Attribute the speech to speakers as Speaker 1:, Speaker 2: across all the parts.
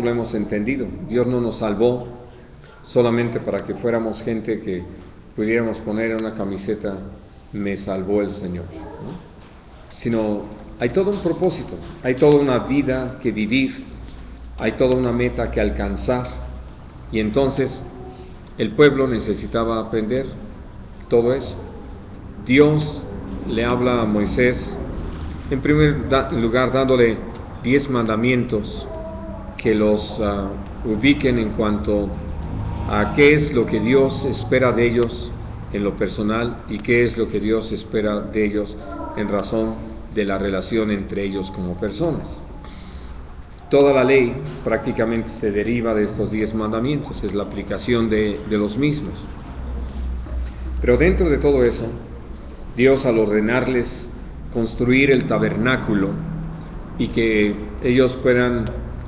Speaker 1: lo hemos entendido. Dios no nos salvó solamente para que fuéramos gente que pudiéramos poner en una camiseta, me salvó el Señor, ¿no? Sino hay todo un propósito, hay toda una vida que vivir, hay toda una meta que alcanzar. Y entonces el pueblo necesitaba aprender todo eso. Dios le habla a Moisés, en primer lugar dándole 10 mandamientos que los ubiquen en cuanto a qué es lo que Dios espera de ellos en lo personal y qué es lo que Dios espera de ellos en razón de la relación entre ellos como personas. Toda la ley prácticamente se deriva de estos 10 mandamientos, es la aplicación de los mismos. Pero dentro de todo eso, Dios, al ordenarles construir el tabernáculo y que ellos puedan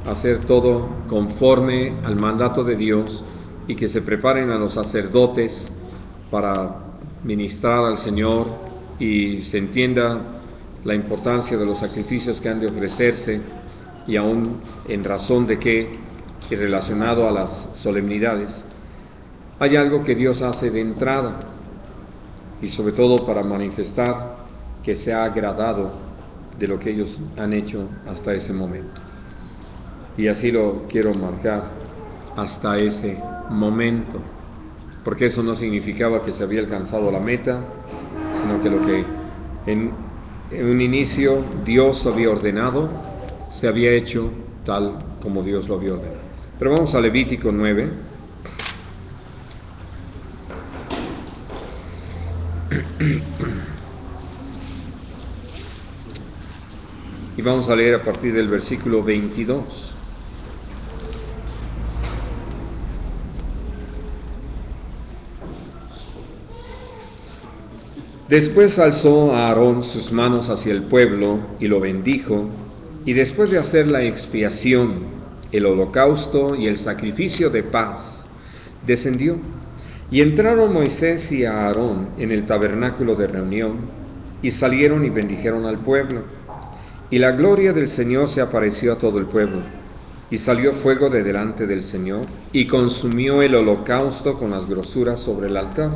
Speaker 1: hacer todo conforme al mandato de Dios y que se preparen a los sacerdotes para ministrar al Señor y se entienda la importancia de los sacrificios que han de ofrecerse y aún en razón de que, y relacionado a las solemnidades, hay algo que Dios hace de entrada y sobre todo para manifestar que se ha agradado de lo que ellos han hecho hasta ese momento. Y así lo quiero marcar, hasta ese momento, porque eso no significaba que se había alcanzado la meta, sino que lo que en un inicio Dios había ordenado, se había hecho tal como Dios lo había ordenado. Pero vamos a Levítico 9. Y vamos a leer a partir del versículo 22. Después alzó a Aarón sus manos hacia el pueblo y lo bendijo, y después de hacer la expiación, el holocausto y el sacrificio de paz, descendió. Y entraron Moisés y Aarón en el tabernáculo de reunión, y salieron y bendijeron al pueblo. Y la gloria del Señor se apareció a todo el pueblo. Y salió fuego de delante del Señor, y consumió el holocausto con las grosuras sobre el altar.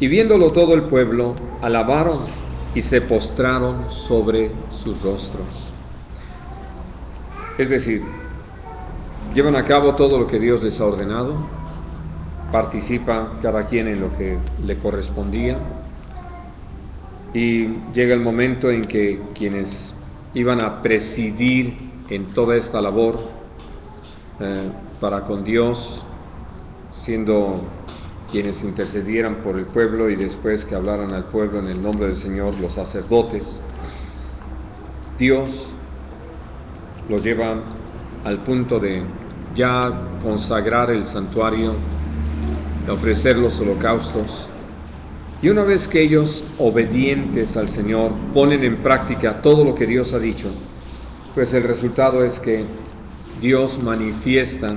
Speaker 1: Y viéndolo todo el pueblo, alabaron y se postraron sobre sus rostros. Es decir, llevan a cabo todo lo que Dios les ha ordenado, participa cada quien en lo que le correspondía, y llega el momento en que quienes iban a presidir en toda esta labor para con Dios, siendo quienes intercedieran por el pueblo y después que hablaran al pueblo en el nombre del Señor, los sacerdotes, Dios los lleva al punto de ya consagrar el santuario, de ofrecer los holocaustos. Y una vez que ellos, obedientes al Señor, ponen en práctica todo lo que Dios ha dicho, pues el resultado es que Dios manifiesta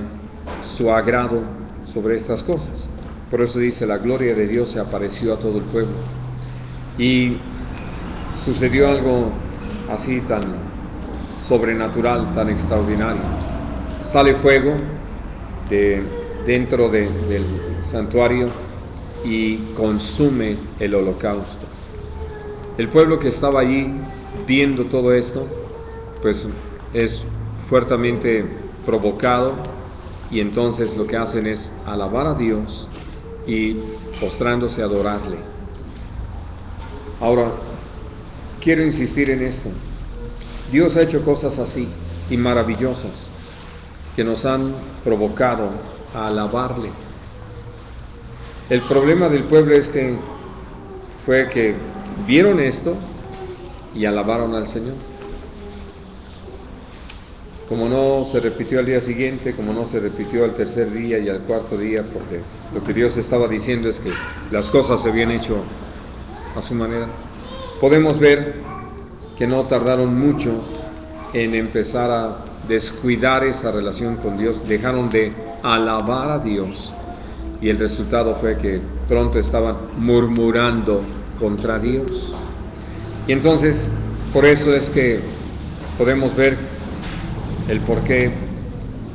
Speaker 1: su agrado sobre estas cosas. Por eso dice, la gloria de Dios se apareció a todo el pueblo. Y sucedió algo así tan sobrenatural, tan extraordinario. Sale fuego dentro del santuario y consume el holocausto. El pueblo que estaba allí viendo todo esto, pues es fuertemente provocado, y entonces lo que hacen es alabar a Dios y postrándose a adorarle. Ahora, quiero insistir en esto. Dios ha hecho cosas así y maravillosas que nos han provocado a alabarle. El problema del pueblo es que fue que vieron esto y alabaron al Señor. Como no se repitió al día siguiente, como no se repitió al tercer día y al cuarto día, porque lo que Dios estaba diciendo es que las cosas se habían hecho a su manera, podemos ver que no tardaron mucho en empezar a descuidar esa relación con Dios, dejaron de alabar a Dios, y el resultado fue que pronto estaban murmurando contra Dios. Y entonces, por eso es que podemos ver el por qué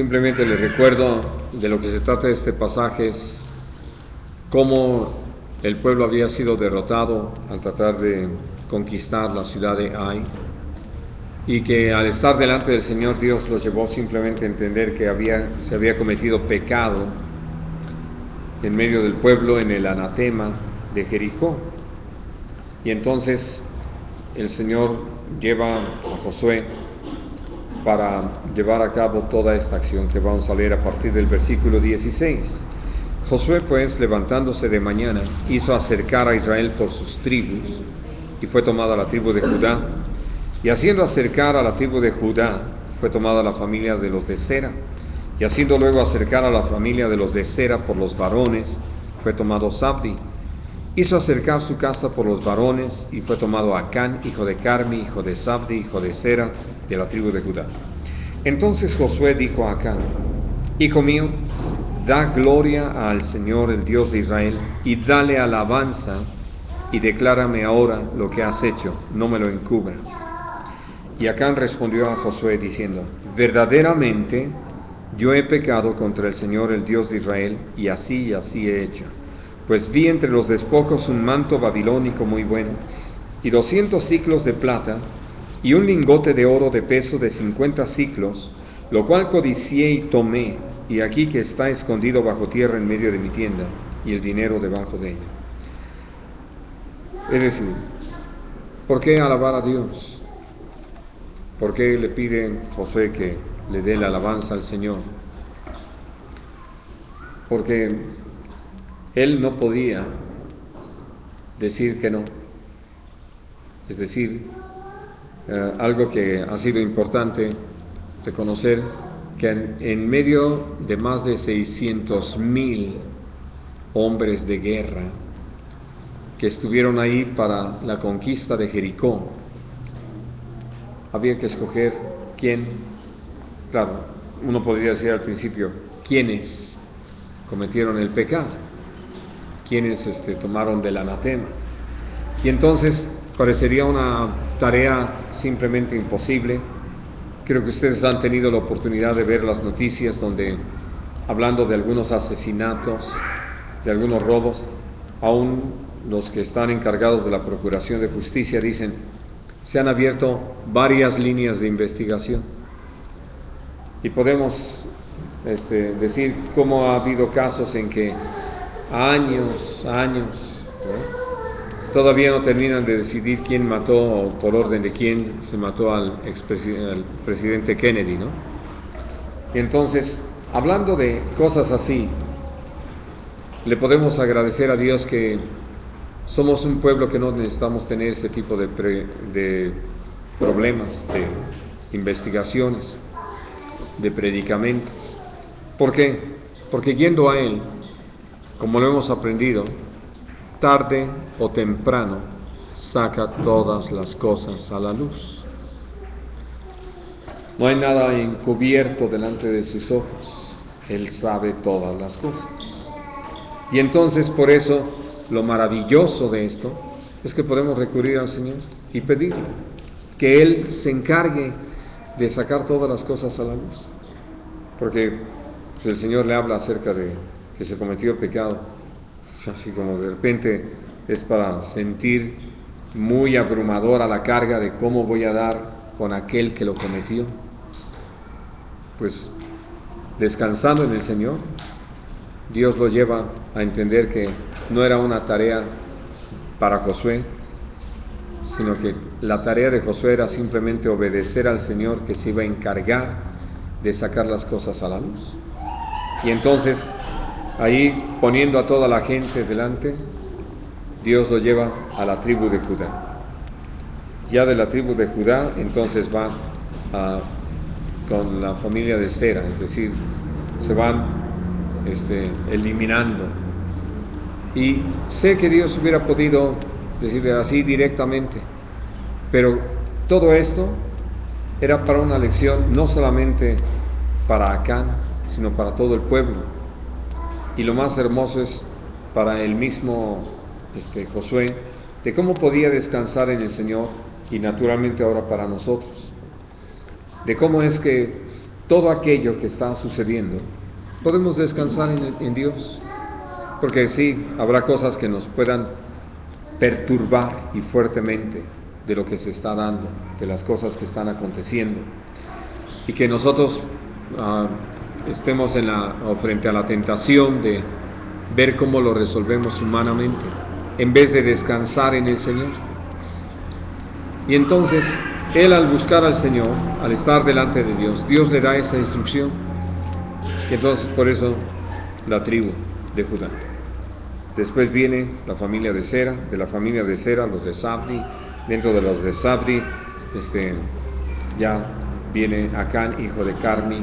Speaker 1: simplemente les recuerdo de lo que se trata de este pasaje, es cómo el pueblo había sido derrotado al tratar de conquistar la ciudad de Ai, y que al estar delante del Señor, Dios los llevó simplemente a entender que se había cometido pecado en medio del pueblo en el anatema de Jericó. Y entonces el Señor lleva a Josué para llevar a cabo toda esta acción que vamos a leer a partir del versículo 16. Josué, pues, levantándose de mañana, hizo acercar a Israel por sus tribus, y fue tomada la tribu de Judá. Y haciendo acercar a la tribu de Judá, fue tomada la familia de los de Sera. Y haciendo luego acercar a la familia de los de Sera por los varones, fue tomado Zabdi. Hizo acercar su casa por los varones, y fue tomado Acán, hijo de Carmi, hijo de Zabdi, hijo de Sera, de la tribu de Judá. Entonces Josué dijo a Acán: Hijo mío, da gloria al Señor, el Dios de Israel, y dale alabanza, y declárame ahora lo que has hecho, no me lo encubras. Y Acán respondió a Josué diciendo: Verdaderamente yo he pecado contra el Señor, el Dios de Israel, y así he hecho. Pues vi entre los despojos un manto babilónico muy bueno, y 200 siclos de plata, y un lingote de oro de peso de 50 siclos, lo cual codicié y tomé, y aquí que está escondido bajo tierra en medio de mi tienda, y el dinero debajo de ella. Es decir, ¿por qué alabar a Dios? ¿Por qué le pide Josué que le dé la alabanza al Señor? Porque él no podía decir que no. Es decir, algo que ha sido importante reconocer, que en medio de más de 600,000 hombres de guerra que estuvieron ahí para la conquista de Jericó, había que escoger quién. Claro, uno podría decir al principio, ¿quiénes cometieron el pecado? ¿Quiénes tomaron del anatema? Y entonces parecería una tarea simplemente imposible. Creo que ustedes han tenido la oportunidad de ver las noticias donde, hablando de algunos asesinatos, de algunos robos, aún los que están encargados de la Procuración de Justicia dicen: se han abierto varias líneas de investigación. Y podemos decir cómo ha habido casos en que años, todavía no terminan de decidir quién mató o por orden de quién se mató al presidente Kennedy, ¿no? Y entonces, hablando de cosas así, le podemos agradecer a Dios que somos un pueblo que no necesitamos tener ese tipo de problemas, de investigaciones, de predicamentos. ¿Por qué? Porque yendo a Él, como lo hemos aprendido, tarde o temprano saca todas las cosas a la luz. No hay nada encubierto delante de sus ojos. Él sabe todas las cosas. Y entonces, por eso, lo maravilloso de esto es que podemos recurrir al Señor y pedirle que Él se encargue de sacar todas las cosas a la luz. Porque el Señor le habla acerca de que se cometió pecado, así como de repente es para sentir muy abrumadora la carga de cómo voy a dar con aquel que lo cometió. Pues descansando en el Señor, Dios lo lleva a entender que no era una tarea para Josué, sino que la tarea de Josué era simplemente obedecer al Señor, que se iba a encargar de sacar las cosas a la luz. Y entonces, ahí poniendo a toda la gente delante, Dios lo lleva a la tribu de Judá. Ya de la tribu de Judá, entonces va con la familia de Sera, es decir, se van eliminando. Y sé que Dios hubiera podido decirle así directamente, pero todo esto era para una lección no solamente para Acán, sino para todo el pueblo. Y lo más hermoso es para el mismo Josué, de cómo podía descansar en el Señor, y naturalmente ahora para nosotros, de cómo es que todo aquello que está sucediendo, podemos descansar en Dios. Porque sí, habrá cosas que nos puedan perturbar y fuertemente de lo que se está dando, de las cosas que están aconteciendo, y que nosotros estemos frente a la tentación de ver cómo lo resolvemos humanamente, en vez de descansar en el Señor. Y entonces, él, al buscar al Señor, al estar delante de Dios, Dios le da esa instrucción. Y entonces, por eso, la tribu de Judá. Después viene la familia de Sera, de la familia de Sera, los de Zabdi. Dentro de los de Zabdi, ya viene Acán, hijo de Carmi.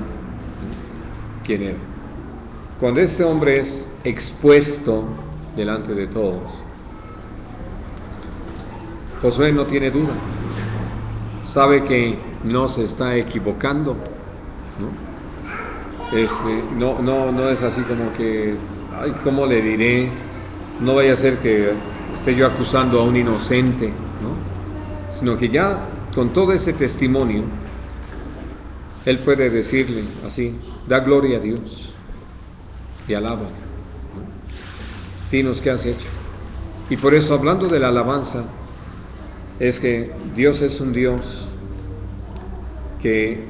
Speaker 1: ¿Quién era? Cuando este hombre es expuesto delante de todos, Josué no tiene duda, sabe que no se está equivocando, no es así como que, ay, ¿cómo le diré? No vaya a ser que esté yo acusando a un inocente, ¿no? Sino que ya con todo ese testimonio, él puede decirle así: da gloria a Dios y alaba, ¿no? Dinos qué has hecho. Y por eso, hablando de la alabanza, es que Dios es un Dios que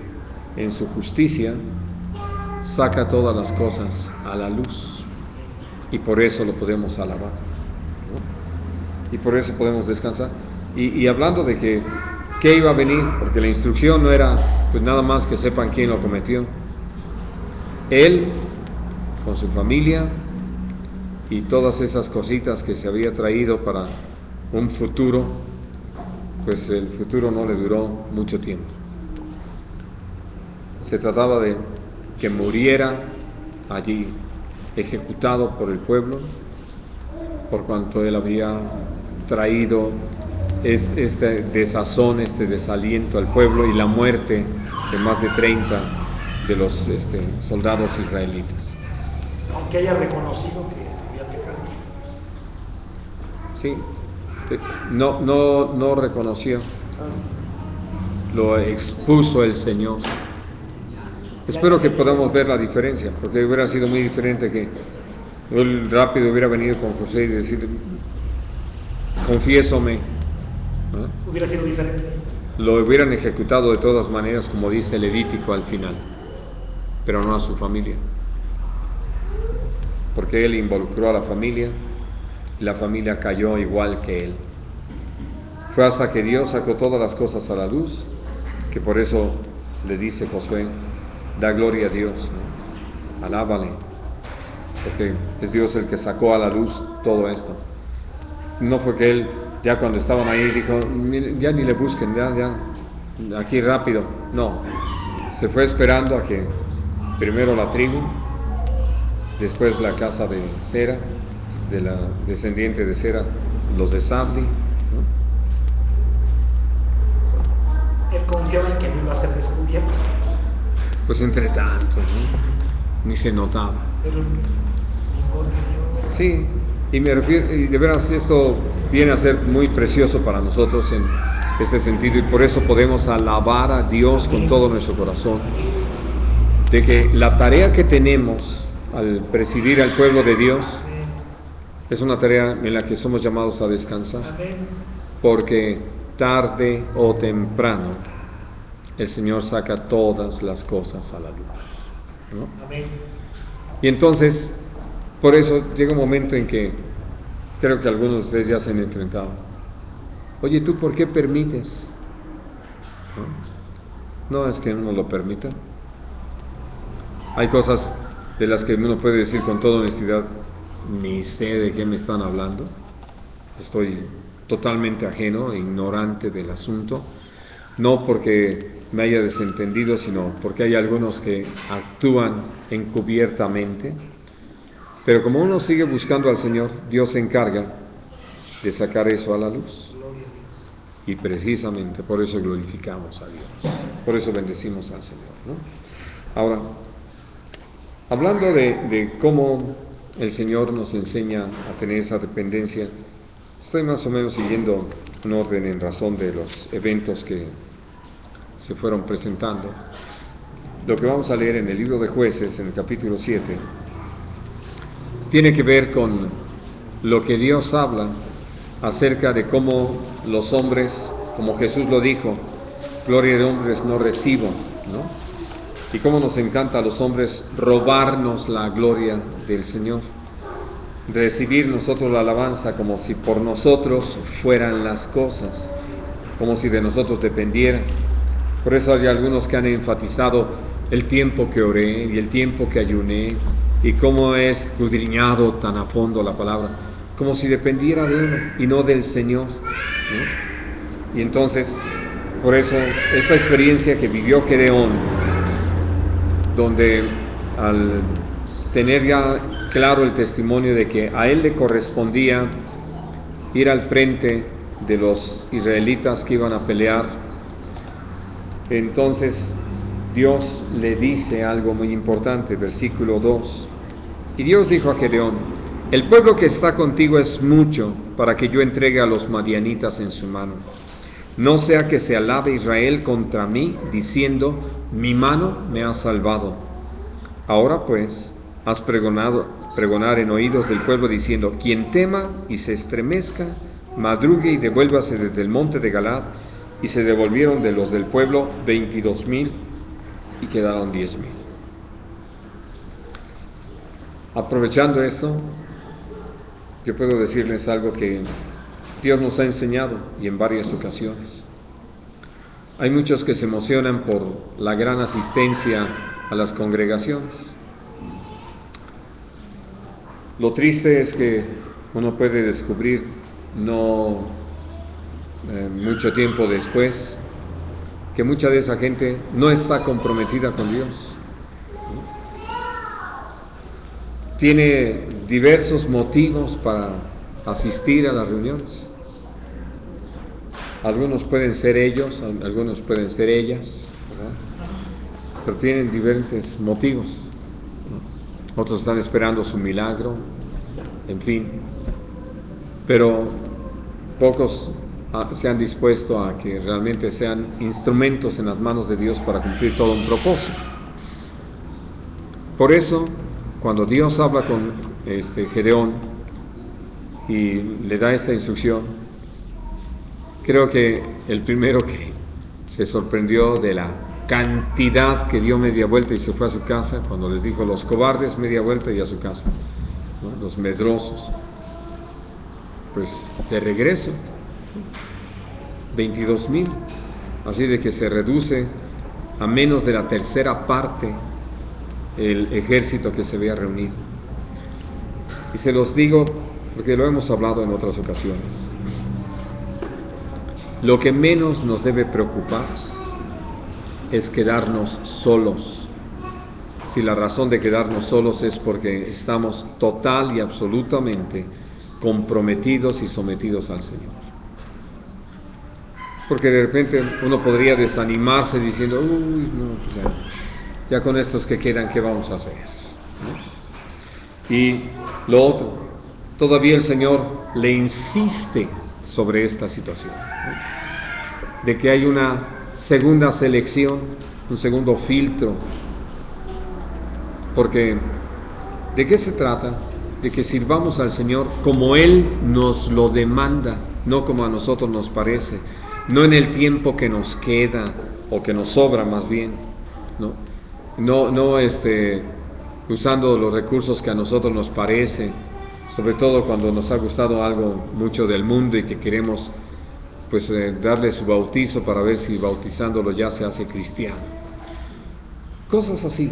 Speaker 1: en su justicia saca todas las cosas a la luz, y por eso lo podemos alabar, ¿no? Y por eso podemos descansar. Y hablando de que ¿qué iba a venir? Porque la instrucción no era pues nada más que sepan quién lo cometió. Él, con su familia y todas esas cositas que se había traído para un futuro, pues el futuro no le duró mucho tiempo. Se trataba de que muriera allí, ejecutado por el pueblo, por cuanto él había traído este desazón, este desaliento al pueblo, y la muerte de más de 30 de los soldados israelitas.
Speaker 2: Aunque haya reconocido que había pecado.
Speaker 1: Sí, no reconoció, lo expuso el Señor. Espero que podamos ver la diferencia, porque hubiera sido muy diferente que él rápido hubiera venido con José y decir: confiésome, ¿no?
Speaker 2: Hubiera sido diferente.
Speaker 1: Lo hubieran ejecutado de todas maneras, como dice Levítico al final, pero no a su familia, porque él involucró a la familia y la familia cayó igual que él. Fue hasta que Dios sacó todas las cosas a la luz, que por eso le dice Josué: da gloria a Dios, ¿no? Alábale, porque es Dios el que sacó a la luz todo esto. No fue que él, ya cuando estaban ahí, dijo: ya ni le busquen, ya, aquí rápido. No, se fue esperando a que primero la tribu, después la casa de Sera, de la descendiente de Sera, los de Zabdi, ¿no?
Speaker 2: Él confiaba en que no iba a ser descubierto.
Speaker 1: Pues entre tanto, ¿no? Ni se notaba.
Speaker 2: Pero
Speaker 1: Sí, y me refiero, y de veras esto viene a ser muy precioso para nosotros en este sentido, y por eso podemos alabar a Dios con todo nuestro corazón, de que la tarea que tenemos al presidir al pueblo de Dios es una tarea en la que somos llamados a descansar, porque tarde o temprano el Señor saca todas las cosas a la luz, ¿no? Y entonces, por eso llega un momento en que creo que algunos de ustedes ya se han enfrentado. Oye, ¿tú por qué permites? No es que uno lo permita. Hay cosas de las que uno puede decir con toda honestidad: ni sé de qué me están hablando, estoy totalmente ajeno e ignorante del asunto, no porque me haya desentendido, sino porque hay algunos que actúan encubiertamente. Pero como uno sigue buscando al Señor, Dios se encarga de sacar eso a la luz. Y precisamente por eso glorificamos a Dios, por eso bendecimos al Señor, ¿no? Ahora, hablando de cómo el Señor nos enseña a tener esa dependencia, estoy más o menos siguiendo un orden en razón de los eventos que se fueron presentando. lo que vamos a leer en el libro de Jueces, en el capítulo 7, tiene que ver con lo que Dios habla acerca de cómo los hombres, como Jesús lo dijo, gloria de hombres no recibo, ¿no? Y cómo nos encanta a los hombres robarnos la gloria del Señor, recibir nosotros la alabanza como si por nosotros fueran las cosas, como si de nosotros dependieran. Por eso hay algunos que han enfatizado el tiempo que oré y el tiempo que ayuné y cómo he escudriñado tan a fondo la palabra, como si dependiera de uno y no del Señor, ¿no? Y entonces, por eso, esta experiencia que vivió Gedeón, donde al tener ya claro el testimonio de que a él le correspondía ir al frente de los israelitas que iban a pelear, entonces Dios le dice algo muy importante, versículo 2. Y Dios dijo a Gedeón: el pueblo que está contigo es mucho para que yo entregue a los madianitas en su mano. No sea que se alabe Israel contra mí, diciendo: mi mano me ha salvado. Ahora pues, haz pregonar en oídos del pueblo, diciendo: quien tema y se estremezca, madrugue y devuélvase desde el monte de Galaad. Y se devolvieron de los del pueblo 22,000 y quedaron 10,000. Aprovechando esto, yo puedo decirles algo que Dios nos ha enseñado y en varias ocasiones. Hay muchos que se emocionan por la gran asistencia a las congregaciones. Lo triste es que uno puede descubrir mucho tiempo después que mucha de esa gente no está comprometida con Dios. Tiene diversos motivos para asistir a las reuniones. Algunos pueden ser ellos, algunos pueden ser ellas, ¿verdad? Pero tienen diferentes motivos, ¿no? Otros están esperando su milagro, en fin. Pero pocos se han dispuesto a que realmente sean instrumentos en las manos de Dios para cumplir todo un propósito. Por eso, cuando Dios habla con Gedeón y le da esta instrucción, creo que el primero que se sorprendió de la cantidad que dio media vuelta y se fue a su casa, cuando les dijo: los cobardes, media vuelta y a su casa, ¿no? Los medrosos, pues de regreso 22,000, así de que se reduce a menos de la tercera parte el ejército que se había reunido. Y se los digo porque lo hemos hablado en otras ocasiones. Lo que menos nos debe preocupar es quedarnos solos, si la razón de quedarnos solos es porque estamos total y absolutamente comprometidos y sometidos al Señor. Porque de repente uno podría desanimarse diciendo: uy, no, ya con estos que quedan, ¿qué vamos a hacer? ¿No? Y lo otro, todavía el Señor le insiste sobre esta situación, ¿no? De que hay una segunda selección, un segundo filtro. Porque, ¿de qué se trata? De que sirvamos al Señor como Él nos lo demanda, no como a nosotros nos parece, no en el tiempo que nos queda, o que nos sobra más bien, no usando los recursos que a nosotros nos parece, sobre todo cuando nos ha gustado algo mucho del mundo y que queremos pues darle su bautizo para ver si bautizándolo ya se hace cristiano. Cosas así.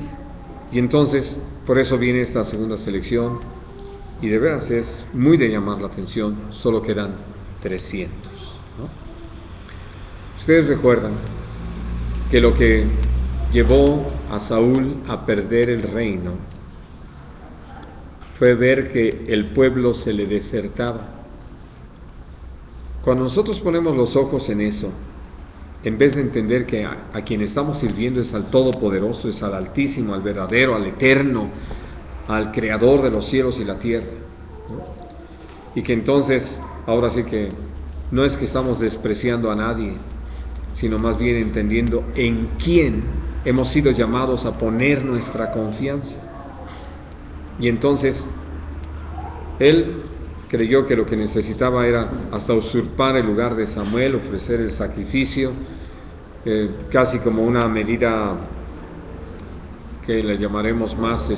Speaker 1: Y entonces, por eso viene esta segunda selección, y de veras es muy de llamar la atención, solo quedan 300, ¿no? Ustedes recuerdan que lo que llevó a Saúl a perder el reino fue ver que el pueblo se le desertaba. Cuando nosotros ponemos los ojos en eso, en vez de entender que a quien estamos sirviendo es al Todopoderoso, es al Altísimo, al verdadero, al Eterno, al Creador de los cielos y la tierra, ¿no? Y que entonces, ahora sí que no es que estamos despreciando a nadie, sino más bien entendiendo en quién hemos sido llamados a poner nuestra confianza. Y entonces él creyó que lo que necesitaba era hasta usurpar el lugar de Samuel, ofrecer el sacrificio, casi como una medida que le llamaremos más,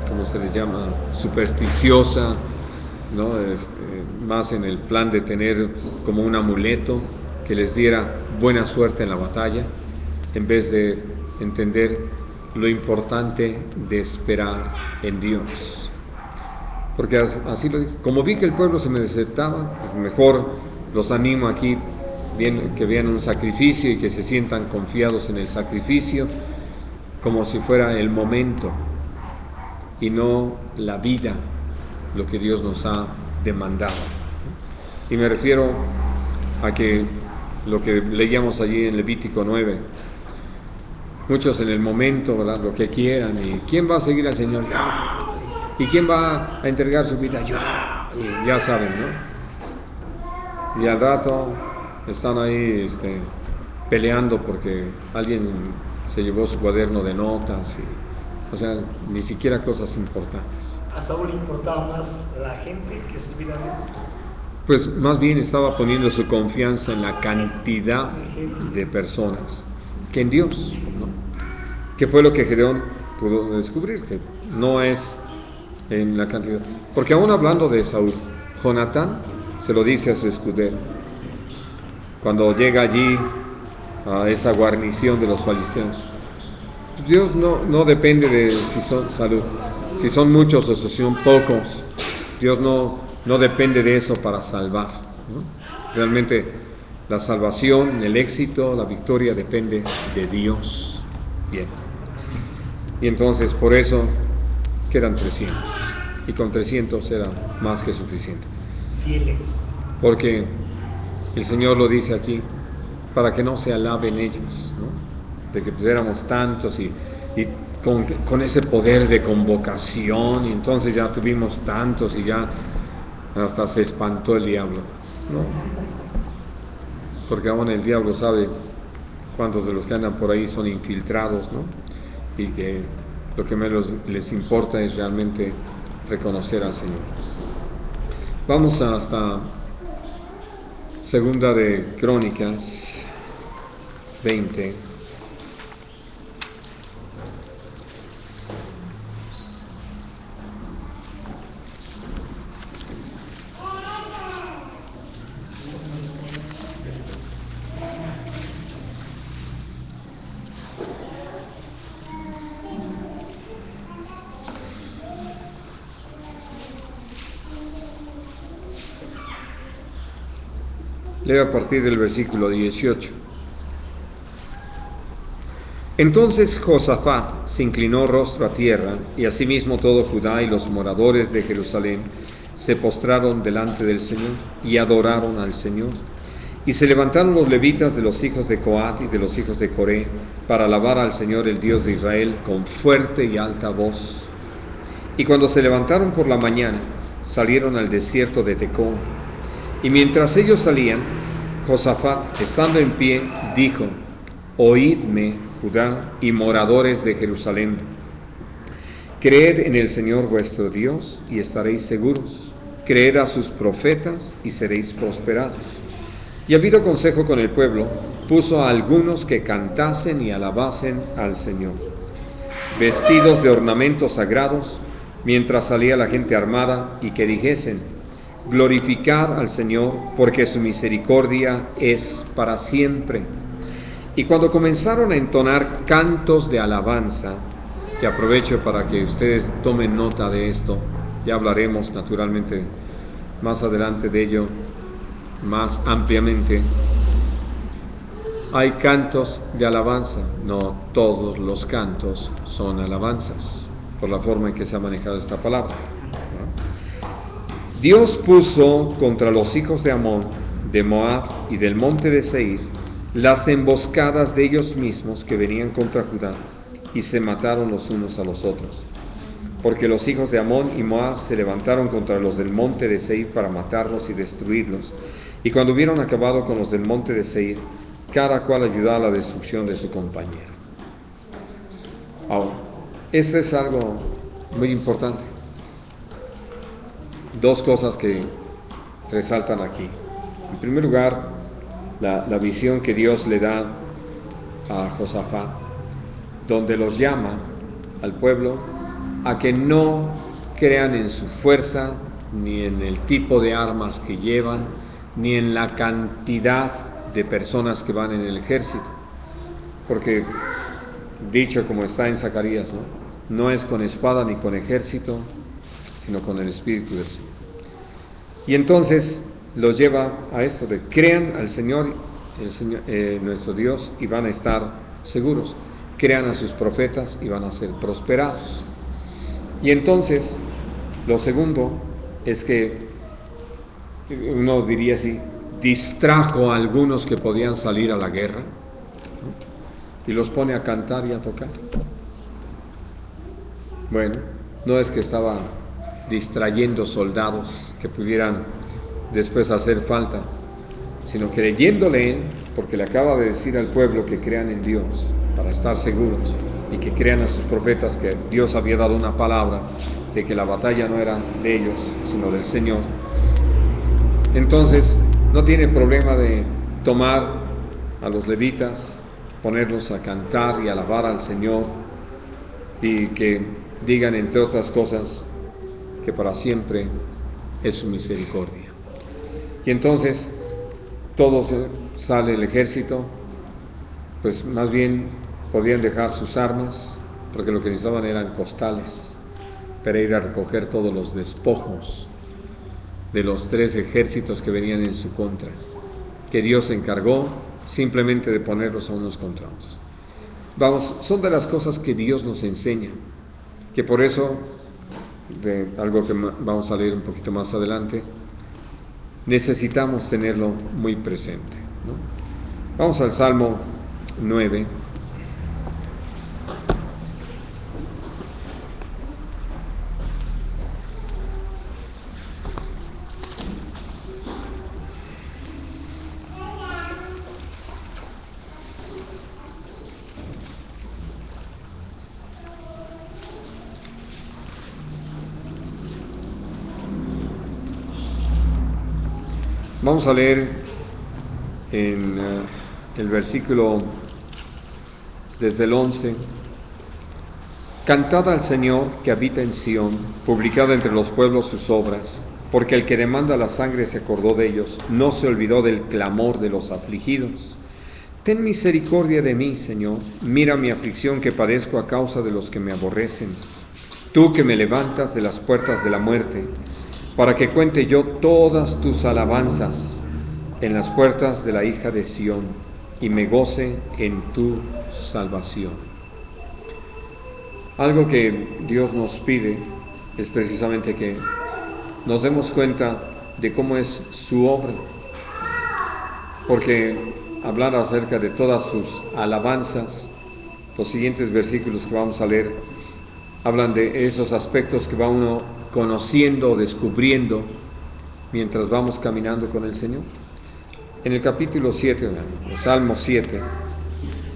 Speaker 1: ¿cómo se le llama? Supersticiosa, ¿no? Más en el plan de tener como un amuleto que les diera buena suerte en la batalla, en vez de entender lo importante de esperar en Dios. Porque así lo dije. Como vi que el pueblo se me desertaba, pues mejor los animo aquí que vean un sacrificio y que se sientan confiados en el sacrificio, como si fuera el momento y no la vida, lo que Dios nos ha demandado. Y me refiero a que lo que leíamos allí en Levítico 9, muchos en el momento, ¿verdad?, lo que quieran, y ¿quién va a seguir al Señor? ¡Yo! ¿Y quién va a entregar su vida? ¡Yo! Y ya saben, ¿no? Y al rato están ahí peleando porque alguien se llevó su cuaderno de notas, o sea, ni siquiera cosas importantes.
Speaker 2: ¿A Saúl le importaba más la gente que servir a Dios?
Speaker 1: Pues más bien estaba poniendo su confianza en la cantidad de personas que en Dios, ¿no? Que fue lo que Gedeón pudo descubrir, que no es en la cantidad. Porque aún hablando de Saúl, Jonatán se lo dice a su escudero, cuando llega allí a esa guarnición de los filisteos: Dios no depende de si son muchos o si son pocos. Dios no depende de eso para salvar, ¿no? Realmente la salvación, el éxito, la victoria depende de Dios. Bien. Y entonces por eso quedan 300. Y con 300 era más que suficiente.
Speaker 2: Fieles.
Speaker 1: Porque el Señor lo dice aquí, para que no se alaben ellos, ¿no? De que pues éramos tantos y con ese poder de convocación, y entonces ya tuvimos tantos y ya hasta se espantó el diablo, ¿no? Porque aún el diablo sabe cuántos de los que andan por ahí son infiltrados, ¿no? Y que lo que menos les importa es realmente reconocer al Señor. Vamos hasta Segunda de Crónicas 20. Leo a partir del versículo 18. Entonces Josafat se inclinó rostro a tierra, y asimismo todo Judá y los moradores de Jerusalén se postraron delante del Señor y adoraron al Señor. Y se levantaron los levitas de los hijos de Coat y de los hijos de Coré para alabar al Señor, el Dios de Israel, con fuerte y alta voz. Y cuando se levantaron por la mañana, salieron al desierto de Tecón. Y mientras ellos salían, Josafat, estando en pie, dijo: Oídme, Judá y moradores de Jerusalén, creed en el Señor vuestro Dios y estaréis seguros, creed a sus profetas y seréis prosperados. Y habido consejo con el pueblo, puso a algunos que cantasen y alabasen al Señor, vestidos de ornamentos sagrados, mientras salía la gente armada, y que dijesen: glorificad al Señor, porque su misericordia es para siempre. Y cuando comenzaron a entonar cantos de alabanza, que aprovecho para que ustedes tomen nota de esto, ya hablaremos naturalmente más adelante de ello más ampliamente. Hay cantos de alabanza, no todos los cantos son alabanzas, por la forma en que se ha manejado esta palabra. Dios puso contra los hijos de Amón, de Moab y del monte de Seir las emboscadas de ellos mismos que venían contra Judá, y se mataron los unos a los otros. Porque los hijos de Amón y Moab se levantaron contra los del monte de Seir para matarlos y destruirlos. Y cuando hubieron acabado con los del monte de Seir, cada cual ayudó a la destrucción de su compañero. Ahora, esto es algo muy importante. Dos cosas que resaltan aquí. En primer lugar, la visión que Dios le da a Josafat, donde los llama al pueblo a que no crean en su fuerza, ni en el tipo de armas que llevan, ni en la cantidad de personas que van en el ejército. Porque, dicho como está en Zacarías, no es con espada ni con ejército, sino con el Espíritu del Señor. Y entonces los lleva a esto de crean al Señor, nuestro Dios, y van a estar seguros. Crean a sus profetas y van a ser prosperados. Y entonces, lo segundo es que uno diría así, distrajo a algunos que podían salir a la guerra, ¿no? Y los pone a cantar y a tocar. Bueno, no es que estaba distrayendo soldados que pudieran después hacer falta, sino creyéndole, porque le acaba de decir al pueblo que crean en Dios para estar seguros y que crean a sus profetas, que Dios había dado una palabra de que la batalla no era de ellos, sino del Señor. Entonces, no tiene problema de tomar a los levitas, ponerlos a cantar y alabar al Señor, y que digan, entre otras cosas, que para siempre es su misericordia. Y entonces, todos sale el ejército, pues más bien podían dejar sus armas, porque lo que necesitaban eran costales para ir a recoger todos los despojos de los 3 ejércitos que venían en su contra, que Dios se encargó simplemente de ponerlos a unos contra otros. Vamos, son de las cosas que Dios nos enseña, que por eso, de algo que vamos a leer un poquito más adelante, necesitamos tenerlo muy presente, ¿no? Vamos al Salmo 9. Vamos a leer en el versículo desde el 11. Cantad al Señor que habita en Sión, publicad entre los pueblos sus obras, porque el que demanda la sangre se acordó de ellos, no se olvidó del clamor de los afligidos. Ten misericordia de mí, Señor, mira mi aflicción que padezco a causa de los que me aborrecen. Tú que me levantas de las puertas de la muerte, para que cuente yo todas tus alabanzas en las puertas de la hija de Sión, y me goce en tu salvación. Algo que Dios nos pide es precisamente que nos demos cuenta de cómo es su obra, porque hablar acerca de todas sus alabanzas, los siguientes versículos que vamos a leer hablan de esos aspectos que va uno conociendo, descubriendo mientras vamos caminando con el Señor. En el capítulo 7, el Salmo 7,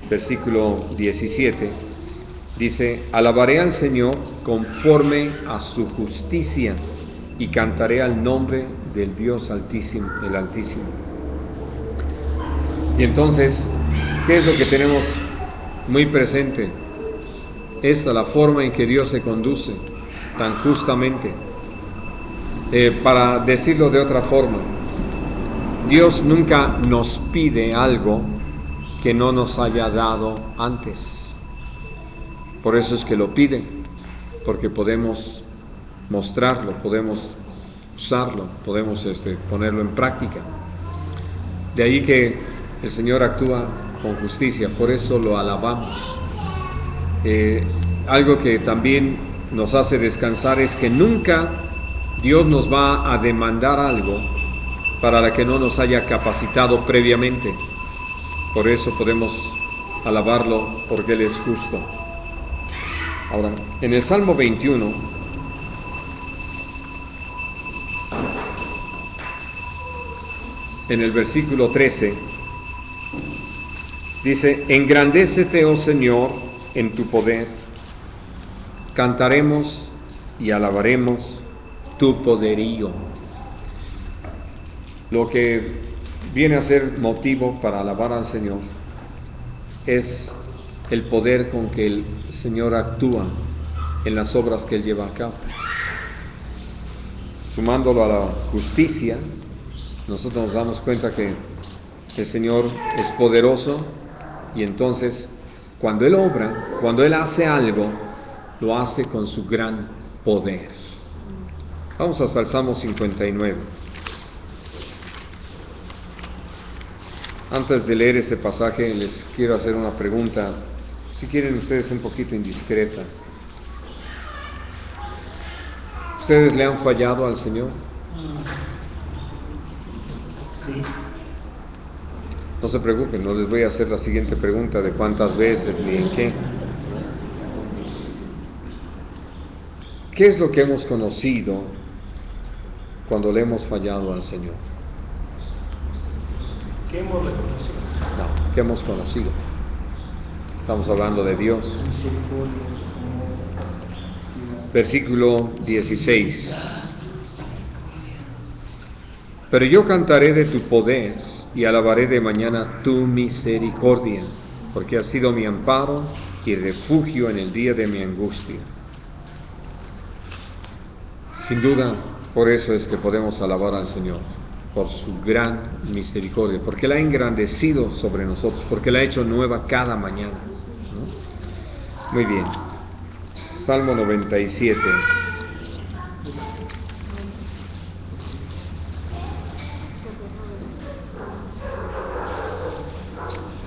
Speaker 1: versículo 17, dice: alabaré al Señor conforme a su justicia y cantaré al nombre del Dios Altísimo, el Altísimo. Y entonces, ¿qué es lo que tenemos muy presente? Esta es la forma en que Dios se conduce tan justamente. Para decirlo de otra forma, Dios nunca nos pide algo que no nos haya dado antes. Por eso es que lo pide, porque podemos mostrarlo, podemos usarlo, podemos ponerlo en práctica. De ahí que el Señor actúa con justicia, por eso lo alabamos. Algo que también nos hace descansar es que nunca Dios nos va a demandar algo para la que no nos haya capacitado previamente. Por eso podemos alabarlo, porque Él es justo. Ahora, en el Salmo 21, en el versículo 13, dice: engrandécete, oh Señor, en tu poder, cantaremos y alabaremos tu poderío. Lo que viene a ser motivo para alabar al Señor es el poder con que el Señor actúa en las obras que Él lleva a cabo. Sumándolo a la justicia, nosotros nos damos cuenta que el Señor es poderoso y entonces cuando Él obra, cuando Él hace algo, lo hace con su gran poder. Vamos hasta el Salmo 59. Antes de leer ese pasaje les quiero hacer una pregunta, si quieren ustedes un poquito indiscreta. ¿Ustedes le han fallado al Señor?
Speaker 2: Sí.
Speaker 1: No se preocupen, no les voy a hacer la siguiente pregunta de cuántas veces ni en qué. ¿Qué es lo que hemos conocido cuando le hemos fallado al Señor?
Speaker 2: ¿Qué hemos reconocido?
Speaker 1: No, ¿qué hemos conocido? Estamos hablando de Dios. Versículo 16. Pero yo cantaré de tu poder y alabaré de mañana tu misericordia, porque has sido mi amparo y refugio en el día de mi angustia. Sin duda, por eso es que podemos alabar al Señor, por su gran misericordia, porque la ha engrandecido sobre nosotros, porque la ha hecho nueva cada mañana, ¿no? Muy bien. Salmo 97.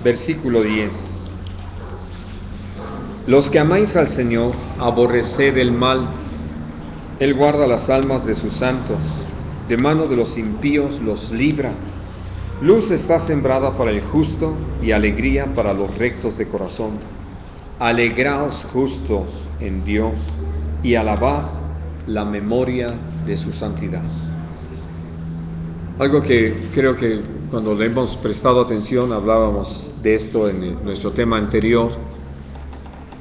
Speaker 1: Versículo 10. Los que amáis al Señor, aborreced el mal. Él guarda las almas de sus santos, de mano de los impíos los libra. Luz está sembrada para el justo y alegría para los rectos de corazón. Alegraos justos en Dios y alabad la memoria de su santidad. Algo que creo que cuando le hemos prestado atención, hablábamos de esto en nuestro tema anterior,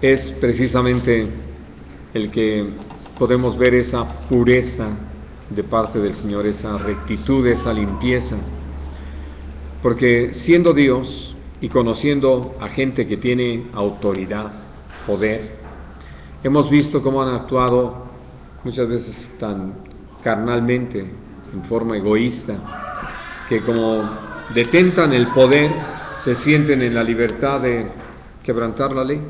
Speaker 1: es precisamente el que podemos ver esa pureza de parte del Señor, esa rectitud, esa limpieza. Porque siendo Dios y conociendo a gente que tiene autoridad, poder, hemos visto cómo han actuado muchas veces tan carnalmente, en forma egoísta, que como detentan el poder, se sienten en la libertad de quebrantar la ley,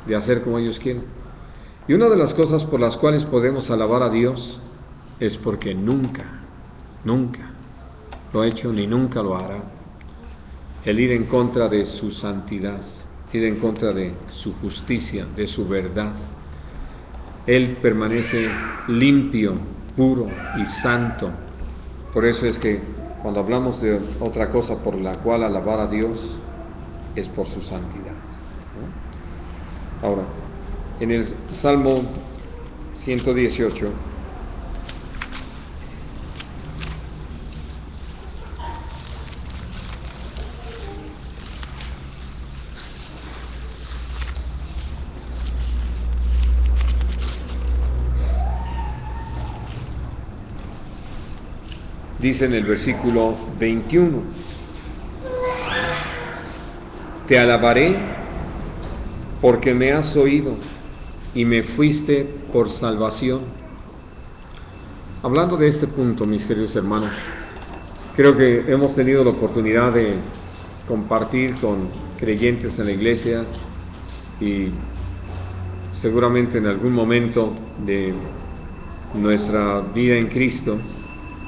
Speaker 1: de hacer como ellos quieren. Y una de las cosas por las cuales podemos alabar a Dios es porque nunca lo ha hecho ni nunca lo hará. El ir en contra de su santidad, ir en contra de su justicia, de su verdad. Él permanece limpio, puro y santo. Por eso es que cuando hablamos de otra cosa por la cual alabar a Dios, es por su santidad, ¿no? Ahora, en el Salmo 118, dice en el versículo 21, te alabaré porque me has oído y me fuiste por salvación. Hablando de este punto, mis queridos hermanos, creo que hemos tenido la oportunidad de compartir con creyentes en la iglesia y seguramente en algún momento de nuestra vida en Cristo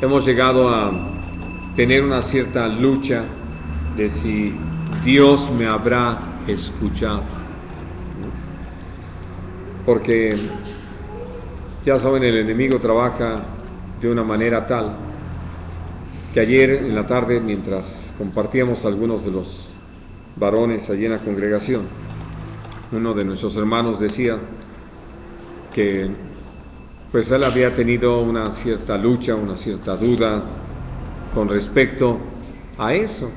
Speaker 1: hemos llegado a tener una cierta lucha de si Dios me habrá escuchado. Porque, ya saben, el enemigo trabaja de una manera tal que ayer en la tarde, mientras compartíamos algunos de los varones allí en la congregación, uno de nuestros hermanos decía que pues él había tenido una cierta lucha, una cierta duda con respecto a eso,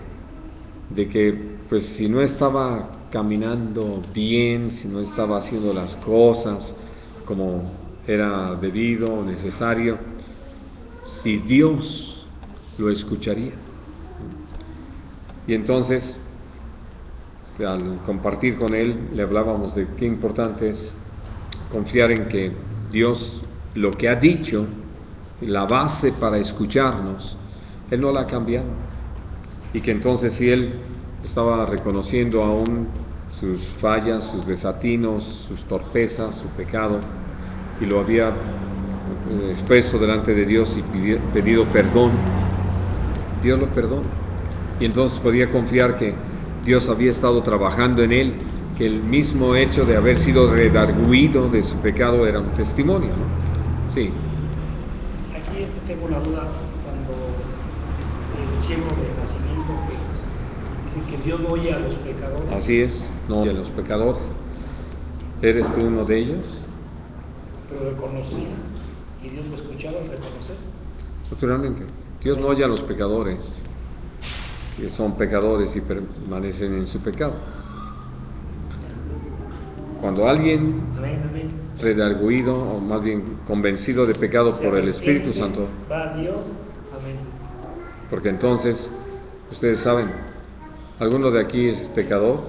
Speaker 1: de que pues si no estaba caminando bien, si no estaba haciendo las cosas como era debido o necesario, si Dios lo escucharía. Y entonces, al compartir con él, le hablábamos de qué importante es confiar en que Dios lo que ha dicho, la base para escucharnos, Él no la ha cambiado. Y que entonces si Él estaba reconociendo aún sus fallas, sus desatinos, sus torpezas, su pecado, y lo había expuesto delante de Dios y pedido perdón, Dios lo perdona. Y entonces podía confiar que Dios había estado trabajando en él, que el mismo hecho de haber sido redarguido de su pecado era un testimonio, ¿no? Sí.
Speaker 2: Aquí tengo una duda cuando el ciego de nacimiento que dice que Dios no oye a los pecadores.
Speaker 1: Así es, no oye a los pecadores. ¿Eres tú uno de ellos?
Speaker 2: Pero reconocía y Dios lo escuchaba al reconocer.
Speaker 1: Naturalmente, Dios no oye a los pecadores, que son pecadores y permanecen en su pecado. Cuando alguien redarguido, o más bien convencido de pecado por el Espíritu Santo,
Speaker 2: va a Dios, amén.
Speaker 1: Porque entonces, ustedes saben, ¿alguno de aquí es pecador?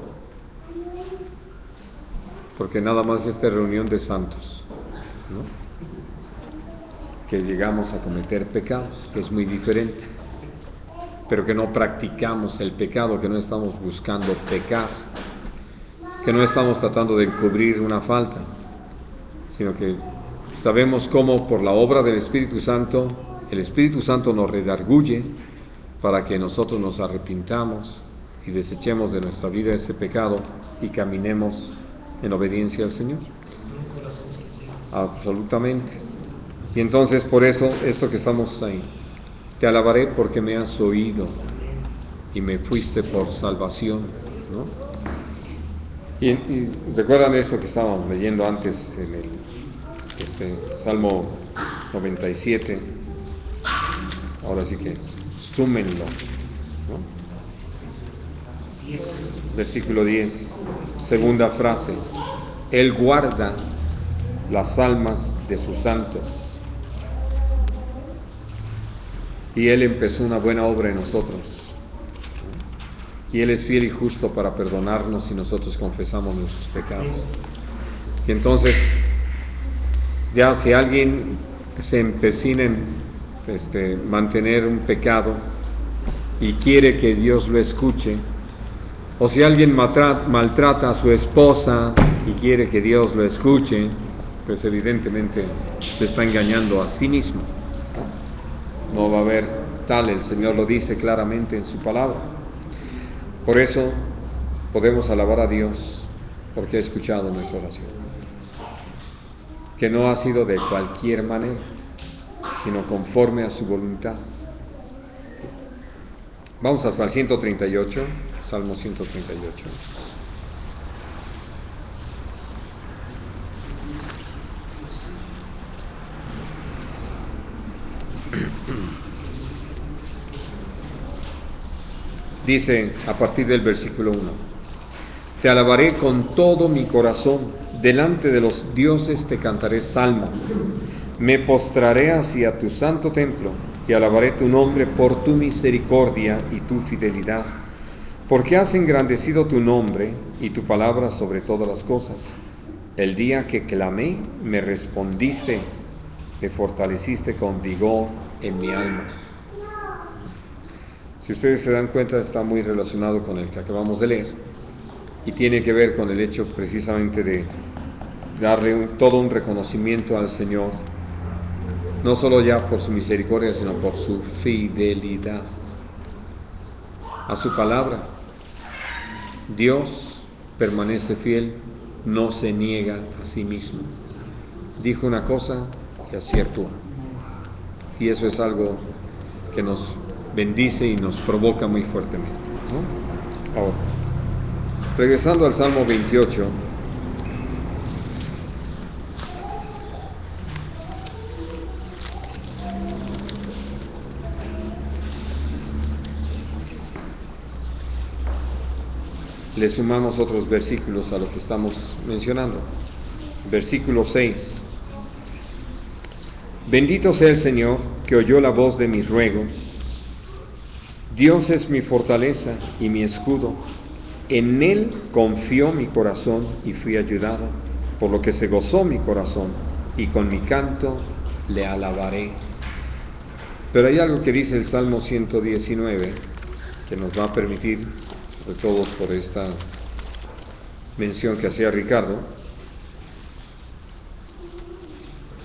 Speaker 1: Porque nada más esta reunión de santos, ¿no? Que llegamos a cometer pecados, que es muy diferente, pero que no practicamos el pecado, que no estamos buscando pecar, que no estamos tratando de encubrir una falta, sino que sabemos cómo por la obra del Espíritu Santo, el Espíritu Santo nos redarguye para que nosotros nos arrepintamos y desechemos de nuestra vida ese pecado y caminemos en obediencia al Señor. Absolutamente. Y entonces por eso, esto que estamos ahí, te alabaré porque me has oído y me fuiste por salvación, ¿no? Y recuerdan esto que estábamos leyendo antes en el Salmo 97, ahora sí que súmenlo, ¿no? Versículo 10, segunda frase, Él guarda las almas de sus santos y Él empezó una buena obra en nosotros. Y Él es fiel y justo para perdonarnos si nosotros confesamos nuestros pecados. Y entonces, ya si alguien se empecina en mantener un pecado y quiere que Dios lo escuche, o si alguien maltrata a su esposa y quiere que Dios lo escuche, pues evidentemente se está engañando a sí mismo. No va a haber tal, el Señor lo dice claramente en su palabra. Por eso podemos alabar a Dios porque ha escuchado nuestra oración, que no ha sido de cualquier manera, sino conforme a su voluntad. Vamos hasta el 138, Salmo 138. Dice a partir del versículo 1, te alabaré con todo mi corazón, delante de los dioses te cantaré salmos, me postraré hacia tu santo templo y alabaré tu nombre por tu misericordia y tu fidelidad, porque has engrandecido tu nombre y tu palabra sobre todas las cosas. El día que clamé, me respondiste, te fortaleciste con vigor en mi alma. Si ustedes se dan cuenta, está muy relacionado con el que acabamos de leer y tiene que ver con el hecho precisamente de darle todo un reconocimiento al Señor, no solo ya por su misericordia, sino por su fidelidad a su palabra. Dios permanece fiel, no se niega a sí mismo. Dijo una cosa y así actúa. Y eso es algo que nos bendice y nos provoca muy fuertemente, ¿no? Ahora, regresando al Salmo 28, le sumamos otros versículos a lo que estamos mencionando. Versículo 6. Bendito sea el Señor, que oyó la voz de mis ruegos. Dios es mi fortaleza y mi escudo. En Él confió mi corazón y fui ayudado, por lo que se gozó mi corazón, y con mi canto le alabaré. Pero hay algo que dice el Salmo 119, que nos va a permitir, sobre todo por esta mención que hacía Ricardo,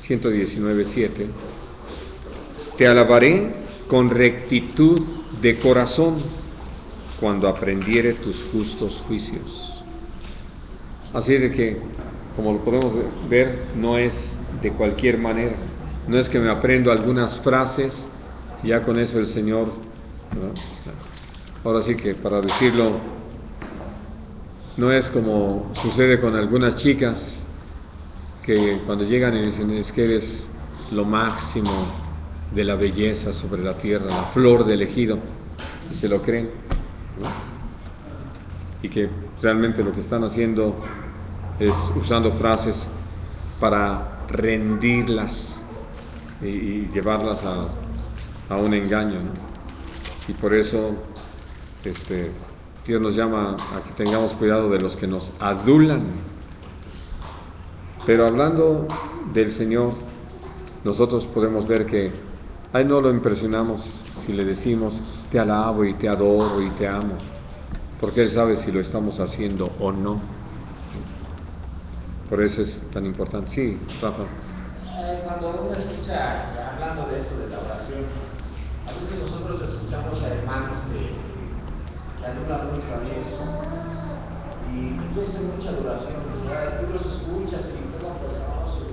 Speaker 1: 119:7, te alabaré con rectitud de corazón cuando aprendiere tus justos juicios. Así de que, como lo podemos ver, no es de cualquier manera, no es que me aprendo algunas frases, ya con eso el Señor, ¿no? Ahora sí que para decirlo, no es como sucede con algunas chicas que cuando llegan y dicen es que eres lo máximo de la belleza sobre la tierra, la flor del ejido, y se lo creen, ¿no? Y que realmente lo que están haciendo es usando frases para rendirlas y llevarlas a un engaño, ¿no? Y por eso Dios nos llama a que tengamos cuidado de los que nos adulan. Pero hablando del Señor, nosotros podemos ver que a Él no lo impresionamos si le decimos te alabo y te adoro y te amo, porque Él sabe si lo estamos haciendo o no. Por eso es tan importante. Sí, Rafa.
Speaker 3: Cuando uno escucha, hablando de eso, de la oración, a veces nosotros escuchamos a hermanos que anulan mucho a Dios y tú haces mucha adoración, o sea, tú los escuchas y todo poderoso y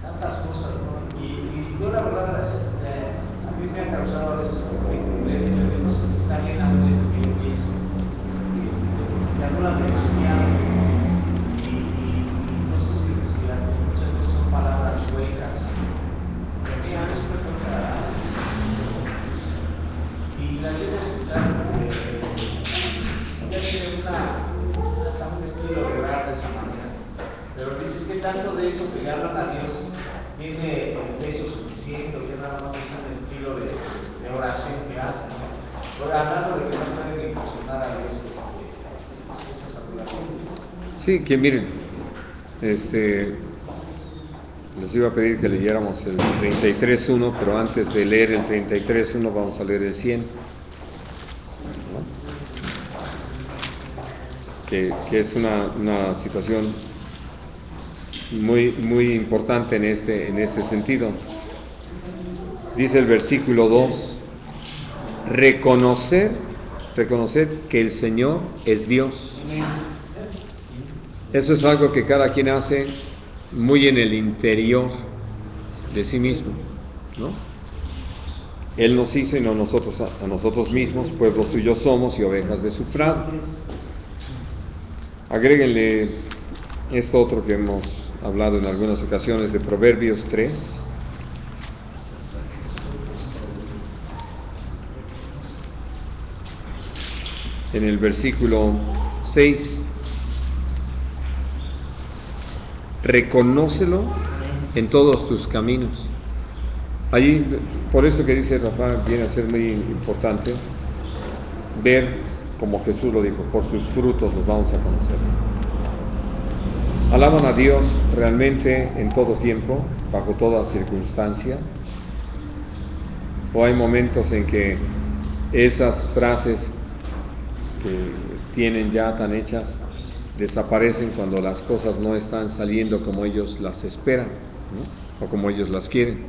Speaker 3: tantas cosas, ¿no? Y yo la verdad, a mí me ha causado a veces conflicto, no sé si está bien algo de esto que yo pienso, te anulan demasiado y no sé si muchas veces son palabras huecas, pero a mí a veces me contra, a veces y la llevo a escuchar ya tiene hasta un estilo de orar de esa manera, pero dices que tanto de eso que le hablan a Dios tiene el peso suficiente, ya nada más es un estilo de oración que hacen, ¿no? Pero hablando de que no pueden impresionar a Dios esas adoraciones.
Speaker 1: Sí, que miren, les iba a pedir que leyéramos el 33.1, pero antes de leer el 33.1 vamos a leer el 100, ¿no? que es una situación muy, muy importante en este sentido. Dice el versículo 2, reconocer que el Señor es Dios. Eso es algo que cada quien hace muy en el interior de sí mismo, ¿no? Él nos hizo y no nosotros a nosotros mismos, pueblo suyo somos y ovejas de su prado. Agréguenle esto otro que hemos hablado en algunas ocasiones de Proverbios 3. En el versículo 6, reconócelo en todos tus caminos. Allí, por esto que dice Rafa, viene a ser muy importante ver, como Jesús lo dijo, por sus frutos los vamos a conocer. Alaban a Dios realmente en todo tiempo, bajo toda circunstancia, o hay momentos en que esas frases que tienen ya tan hechas desaparecen cuando las cosas no están saliendo como ellos las esperan, ¿no? O como ellos las quieren.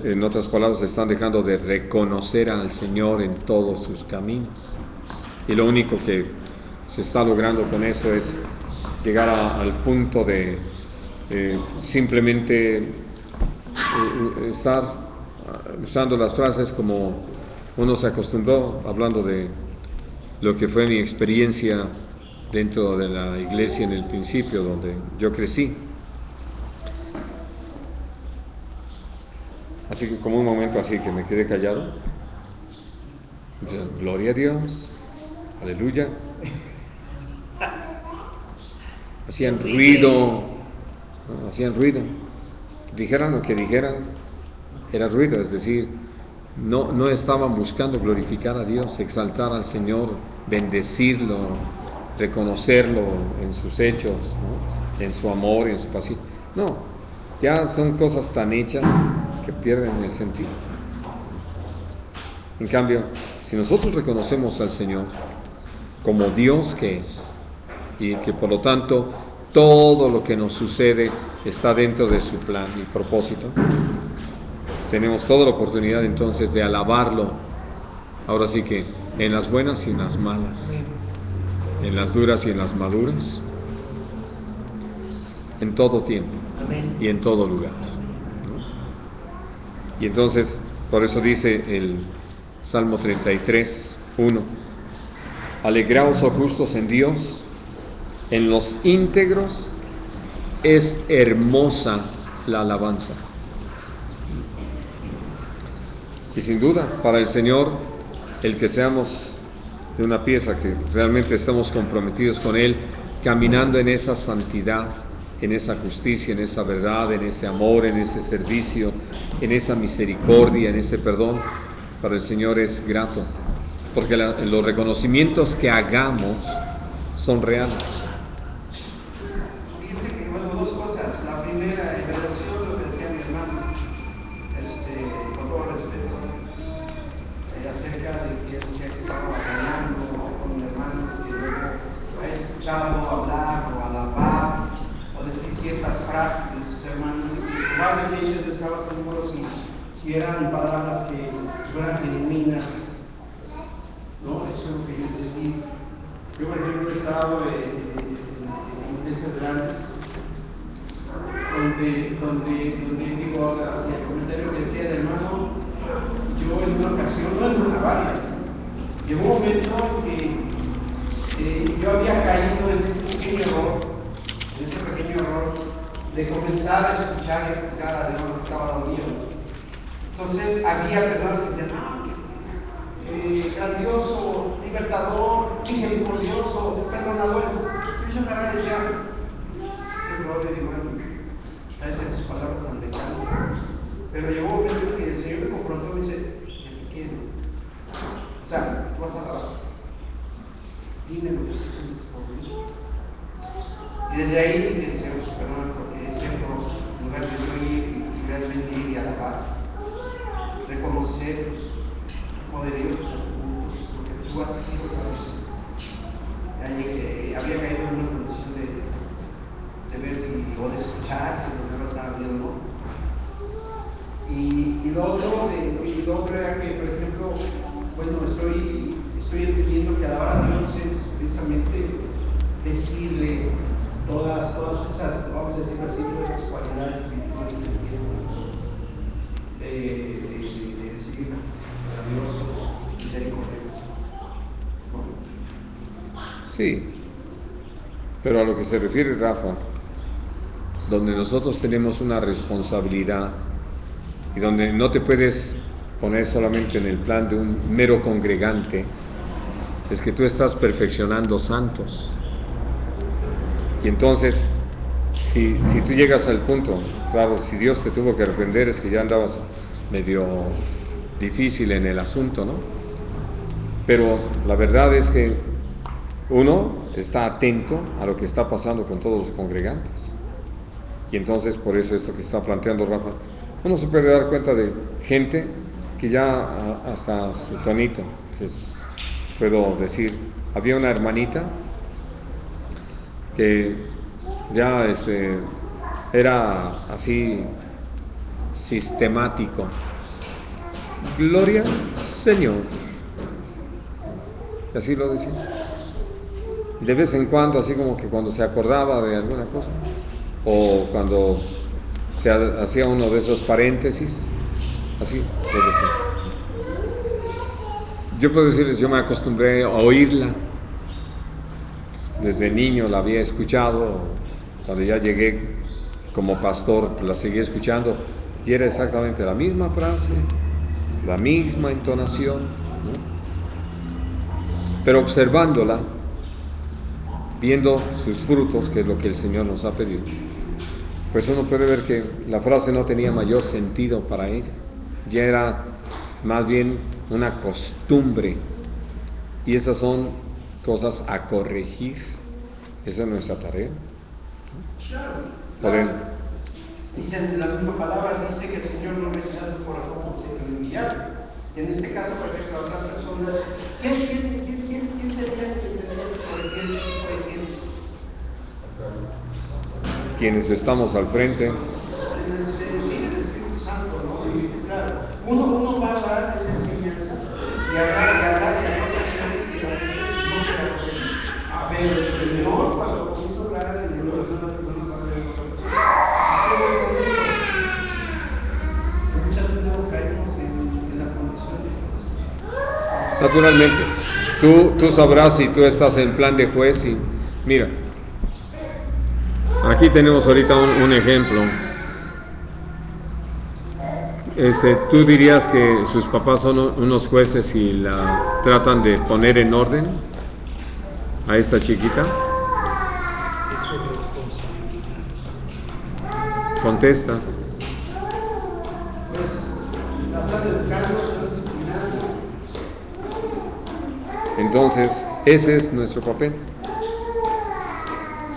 Speaker 1: En otras palabras, están dejando de reconocer al Señor en todos sus caminos. Y lo único que se está logrando con eso es llegar al punto de simplemente estar usando las frases como uno se acostumbró, hablando de lo que fue mi experiencia dentro de la iglesia en el principio, donde yo crecí. Así que como un momento así que me quedé callado, gloria a Dios, aleluya. Hacían ruido, dijeran lo que dijeran, era ruido, es decir, no estaban buscando glorificar a Dios, exaltar al Señor, bendecirlo, reconocerlo en sus hechos, ¿no? En su amor, en su pasión. No, ya son cosas tan hechas que pierden el sentido. En cambio, si nosotros reconocemos al Señor como Dios que es, y que por lo tanto todo lo que nos sucede está dentro de su plan y propósito, tenemos toda la oportunidad entonces de alabarlo, ahora sí que en las buenas y en las malas, en las duras y en las maduras, en todo tiempo y en todo lugar, ¿no? Y entonces, por eso dice el Salmo 33, 1: alegraos, oh justos, en Dios, en los íntegros es hermosa la alabanza. Y sin duda, para el Señor, el que seamos de una pieza, que realmente estamos comprometidos con Él, caminando en esa santidad, en esa justicia, en esa verdad, en ese amor, en ese servicio, en esa misericordia, en ese perdón, para el Señor es grato, porque los reconocimientos que hagamos son reales.
Speaker 4: Fíjense que, bueno, dos cosas. La primera, en relación a lo que decía mi hermano, con todo respeto, acerca de que decía que estaba batallando con mi hermano, que luego ha escuchado hablar o alabar o decir ciertas frases de sus hermanos, y probablemente no estaba seguro si eran palabras que fueran genuinas, ¿no? Eso es lo que yo les digo. Yo, por ejemplo, he estado en iglesias grandes donde digo, hacia el comentario que decía el hermano, yo en una ocasión, no en una, varias, llegó un momento en que yo había caído en ese pequeño error de comenzar a escuchar y a juzgar a Dios lo que estaba dormido. Entonces había personas que decían, grandioso, libertador, misericordioso, perdonador. Yo me decía, a veces sus palabras tan lejanas. Pero llegó un momento en que el Señor me confrontó y me dice, ¿qué? O sea, tú vas a trabajar. Dime lo que usted sientes por mí. Y desde ahí dije, Señor, perdón, porque es cierto, en lugar de yo ir y realmente ir y alabar, reconocer poderosos ocultos, porque tú has sido para mí. Había caído en una condición de ver o de escuchar si lo que estaba viendo, ¿no? Y lo otro era que, por ejemplo, bueno, estoy entendiendo que alabar a Dios es precisamente decirle todas esas, vamos a decirlo así, todas esas cualidades espirituales que tenemos, de decir maravillosos, misericordiosos.
Speaker 1: Sí, pero a lo que se refiere Rafa, donde nosotros tenemos una responsabilidad y donde no te puedes poner solamente en el plan de un mero congregante, es que tú estás perfeccionando santos. Y entonces, si tú llegas al punto, claro, si Dios te tuvo que reprender es que ya andabas medio difícil en el asunto, ¿no? Pero la verdad es que uno está atento a lo que está pasando con todos los congregantes. Y entonces, por eso esto que está planteando Rafa, uno se puede dar cuenta de gente que ya hasta su tonito, puedo decir, había una hermanita que ya era así sistemático. Gloria Señor. Y así lo decía. De vez en cuando, así como que cuando se acordaba de alguna cosa, o cuando se hacía uno de esos paréntesis, así lo decía. Yo puedo decirles, yo me acostumbré a oírla. Desde niño la había escuchado, cuando ya llegué como pastor la seguí escuchando y era exactamente la misma frase, la misma entonación, ¿no? Pero observándola, viendo sus frutos, que es lo que el Señor nos ha pedido, pues uno puede ver que la frase no tenía mayor sentido para ella. Ya era más bien una costumbre. Y esas son cosas a corregir. Esa es nuestra tarea. Podemos.
Speaker 4: Dice en la misma palabra, dice que el Señor no rechaza el corazón humillado. Y en este caso, por ejemplo, a otras personas, ¿quién sería el que tendría por el tipo de gente?
Speaker 1: Quienes estamos al frente.
Speaker 4: Es decir, el Espíritu Santo, ¿no? Y claro, uno va a hablar de esa enseñanza y hablar de ocasiones que la gente no se la conoce. Pero el Señor, cuando comienza a hablar de Dios, es una persona que sabe de muchas veces no caemos en la condición de Dios.
Speaker 1: Naturalmente, tú sabrás si tú estás en plan de juez y mira, aquí tenemos ahorita un ejemplo. ¿Tú dirías que sus papás son unos jueces y la tratan de poner en orden a esta chiquita? Contesta. Entonces, ese es nuestro papel.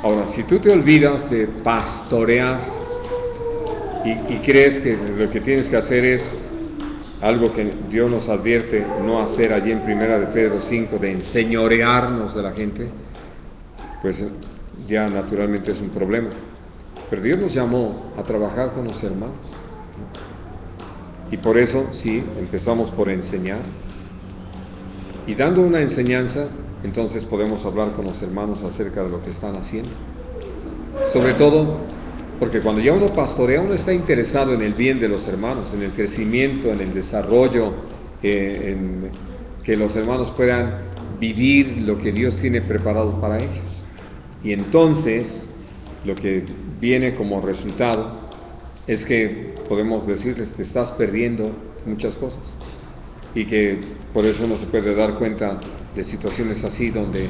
Speaker 1: Ahora, si tú te olvidas de pastorear y crees que lo que tienes que hacer es algo que Dios nos advierte no hacer allí en 1 de Pedro 5, de enseñorearnos de la gente, pues ya naturalmente es un problema. Pero Dios nos llamó a trabajar con los hermanos. Y por eso, sí, empezamos por enseñar. Y dando una enseñanza, entonces podemos hablar con los hermanos acerca de lo que están haciendo. Sobre todo, porque cuando ya uno pastorea, uno está interesado en el bien de los hermanos, en el crecimiento, en el desarrollo, en que los hermanos puedan vivir lo que Dios tiene preparado para ellos. Y entonces, lo que viene como resultado es que podemos decirles, te estás perdiendo muchas cosas. Y que por eso uno se puede dar cuenta de situaciones así donde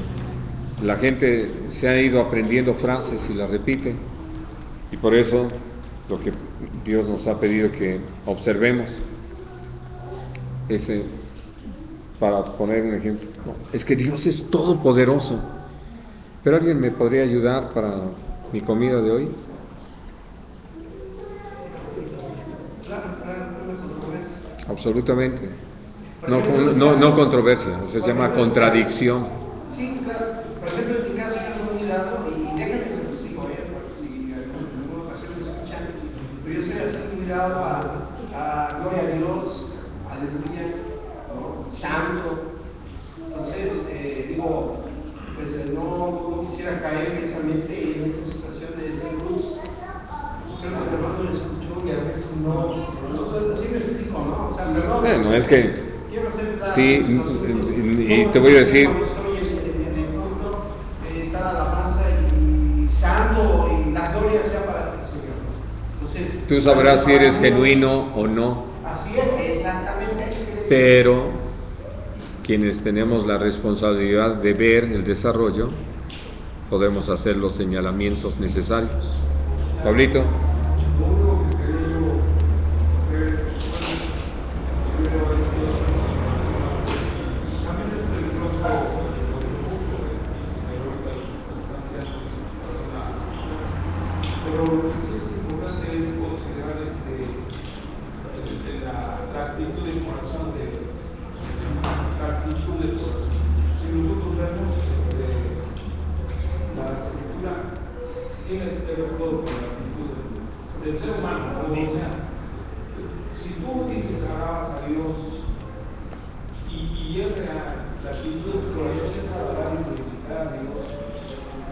Speaker 1: la gente se ha ido aprendiendo frases y las repite, y por eso lo que Dios nos ha pedido que observemos para poner un ejemplo, es que Dios es todopoderoso. Pero alguien me podría ayudar para mi comida de hoy. Absolutamente. No controversia, se llama contradicción.
Speaker 4: Sí, claro. Por ejemplo, en mi caso, yo soy muy dado, y déjame que se los digo, si en alguna ocasión me escuchan, pero yo soy así muy dado a gloria a Dios, aleluya, ¿no? Santo. Entonces, digo, pues no quisiera caer precisamente en esa situación de decir luz. Creo que el hermano le escuchó y a veces no. Así me explico, ¿no? O sea, perdón.
Speaker 1: Bueno, es que
Speaker 4: Quiero ser claro,
Speaker 1: sí, y te voy a decir, está la alabanza y santo y la gloria sea para el Señor. Entonces, tú sabrás si eres genuino o no.
Speaker 4: Así es, exactamente.
Speaker 1: Pero quienes tenemos la responsabilidad de ver el desarrollo, podemos hacer los señalamientos necesarios. Pablito.
Speaker 5: Pero lo que sí es importante es considerar la actitud del corazón, la actitud del corazón. Si nosotros vemos la escritura, tiene que ver todo con la actitud del ser humano. O sea, si tú dices alabas a Dios y es real, la actitud del corazón es alabar y glorificar a Dios,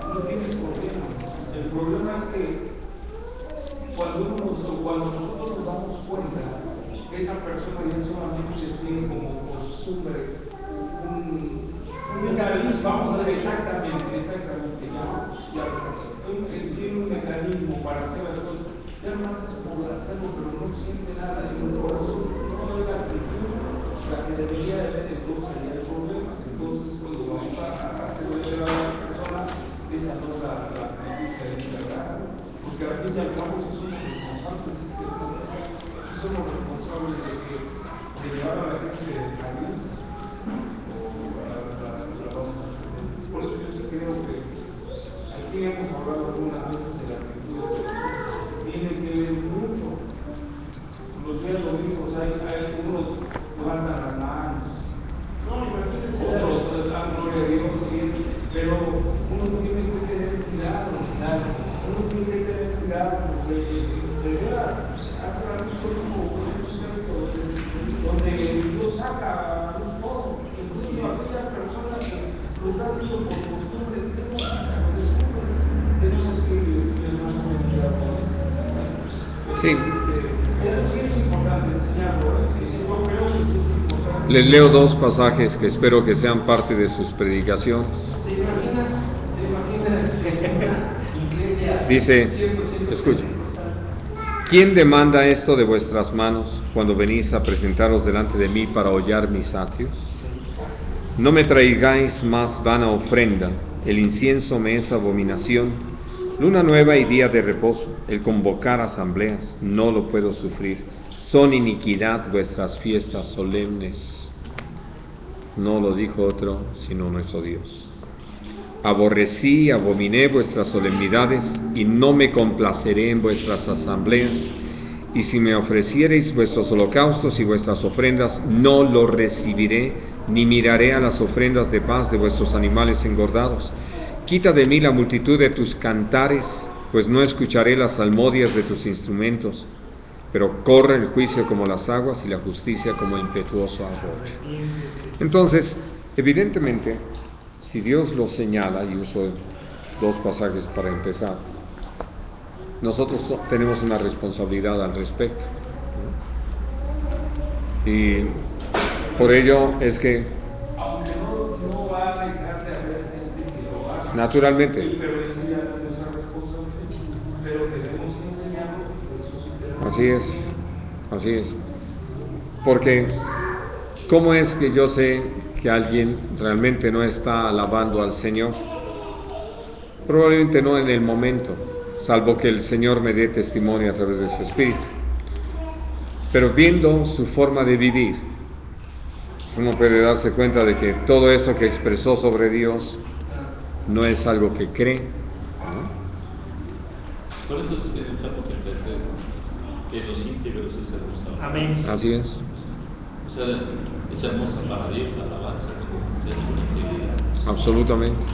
Speaker 5: no tienes problemas. El problema es que cuando nosotros nos damos cuenta que esa persona ya solamente tiene como costumbre un mecanismo, vamos a ver exactamente, tiene un mecanismo para hacer las cosas, ya no más es por hacerlo, pero no siente nada en el corazón, no es la actitud la que debería de haber, entonces hay problemas. Entonces, cuando vamos a hacer ver a la persona, esa no es la actitud, ¿verdad? Porque al fin y al cabo gloria a Dios, pero uno tiene que tener cuidado, uno tiene que tener cuidado, porque de veras, hace ratito como un texto donde Dios saca a luz todo, incluso aquella persona que lo está haciendo por costumbre, tenemos que decirle más o menos cuidado con esto.
Speaker 1: Sí.
Speaker 5: Eso sí es importante enseñarlo, yo creo que sí es importante.
Speaker 1: Les leo dos pasajes que espero que sean parte de sus predicaciones.
Speaker 2: ¿Se imagina iglesia?
Speaker 1: Dice,
Speaker 2: 100%
Speaker 1: escuchen, ¿quién demanda esto de vuestras manos cuando venís a presentaros delante de mí para hollar mis atrios? No me traigáis más vana ofrenda, el incienso me es abominación. Luna nueva y día de reposo, el convocar asambleas, no lo puedo sufrir. Son iniquidad vuestras fiestas solemnes. No lo dijo otro, sino nuestro Dios. Aborrecí y abominé vuestras solemnidades, y no me complaceré en vuestras asambleas. Y si me ofreciereis vuestros holocaustos y vuestras ofrendas, no lo recibiré, ni miraré a las ofrendas de paz de vuestros animales engordados. Quita de mí la multitud de tus cantares, pues no escucharé las salmodias de tus instrumentos. Pero corre el juicio como las aguas y la justicia como el impetuoso arroyo. Entonces, evidentemente, si Dios lo señala, y uso dos pasajes para empezar, nosotros tenemos una responsabilidad al respecto. Y por ello es que,
Speaker 5: Aunque no va a dejar de haber gente que lo haga.
Speaker 1: naturalmente,
Speaker 5: Pero es ya nuestra responsabilidad. Pero tenemos que enseñarlo, eso sí tenemos.
Speaker 1: así es. Porque, ¿cómo es que yo sé que alguien realmente no está alabando al Señor? Probablemente no en el momento, salvo que el Señor me dé testimonio a través de su Espíritu. Pero viendo su forma de vivir, uno puede darse cuenta de que todo eso que expresó sobre Dios no es algo que cree, ¿no?
Speaker 6: Por eso dice el Salmo 33, que los íntegros es hermosa.
Speaker 2: Amén.
Speaker 1: Así es.
Speaker 6: O sea, es hermosa para Dios la alabanza, es una integridad.
Speaker 1: Absolutamente.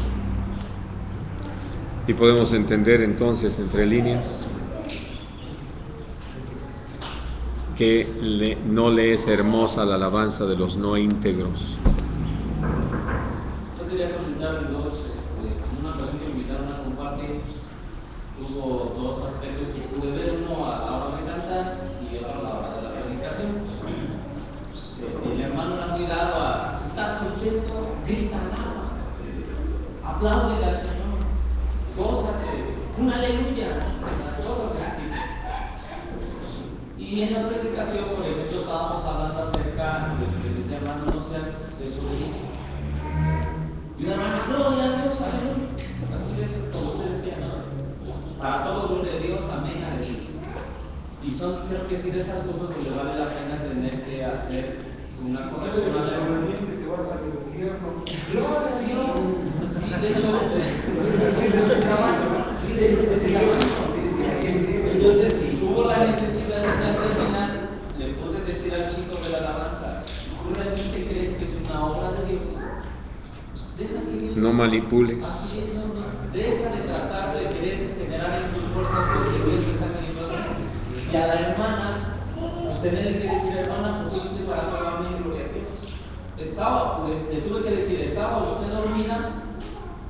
Speaker 1: Y podemos entender entonces entre líneas que no le es hermosa la alabanza de los no íntegros.
Speaker 7: Yo quería comentar dos, en una ocasión que me invitaron a compartir, hubo dos aspectos que pude ver, uno a la hora de cantar y otro a la hora de la predicación. El hermano era muy dado a, si estás contento, grita, alaba, apláudele al Señor, gózate, un aleluya, cosas de ese tipo. Y en la predicación, por ejemplo, estábamos hablando acerca de que decía, hermano, no seas desobediente. Y una hermana, gloria a Dios, aleluya. Así es como usted decía, ¿no? Para todo gloria a Dios, amén, aleluya. Y son, creo que sí, de esas cosas donde vale la pena tener que hacer una corrección.
Speaker 5: Que vas al infierno.
Speaker 7: Gloria a Dios. Sí, de hecho, entonces, si hubo la necesidad de terminar, le pude decir al chico de la alabanza, ¿tú realmente crees que es una obra de Dios? Deja que Dios.
Speaker 1: No manipules.
Speaker 7: Así es, no. Deja de tratar de querer generar en tus fuerzas lo que Dios está queriendo hacer. Y a la hermana, usted tiene que decir, hermana, porque usted para toda mi gloria a Dios. Le tuve que decir, ¿estaba usted dormida?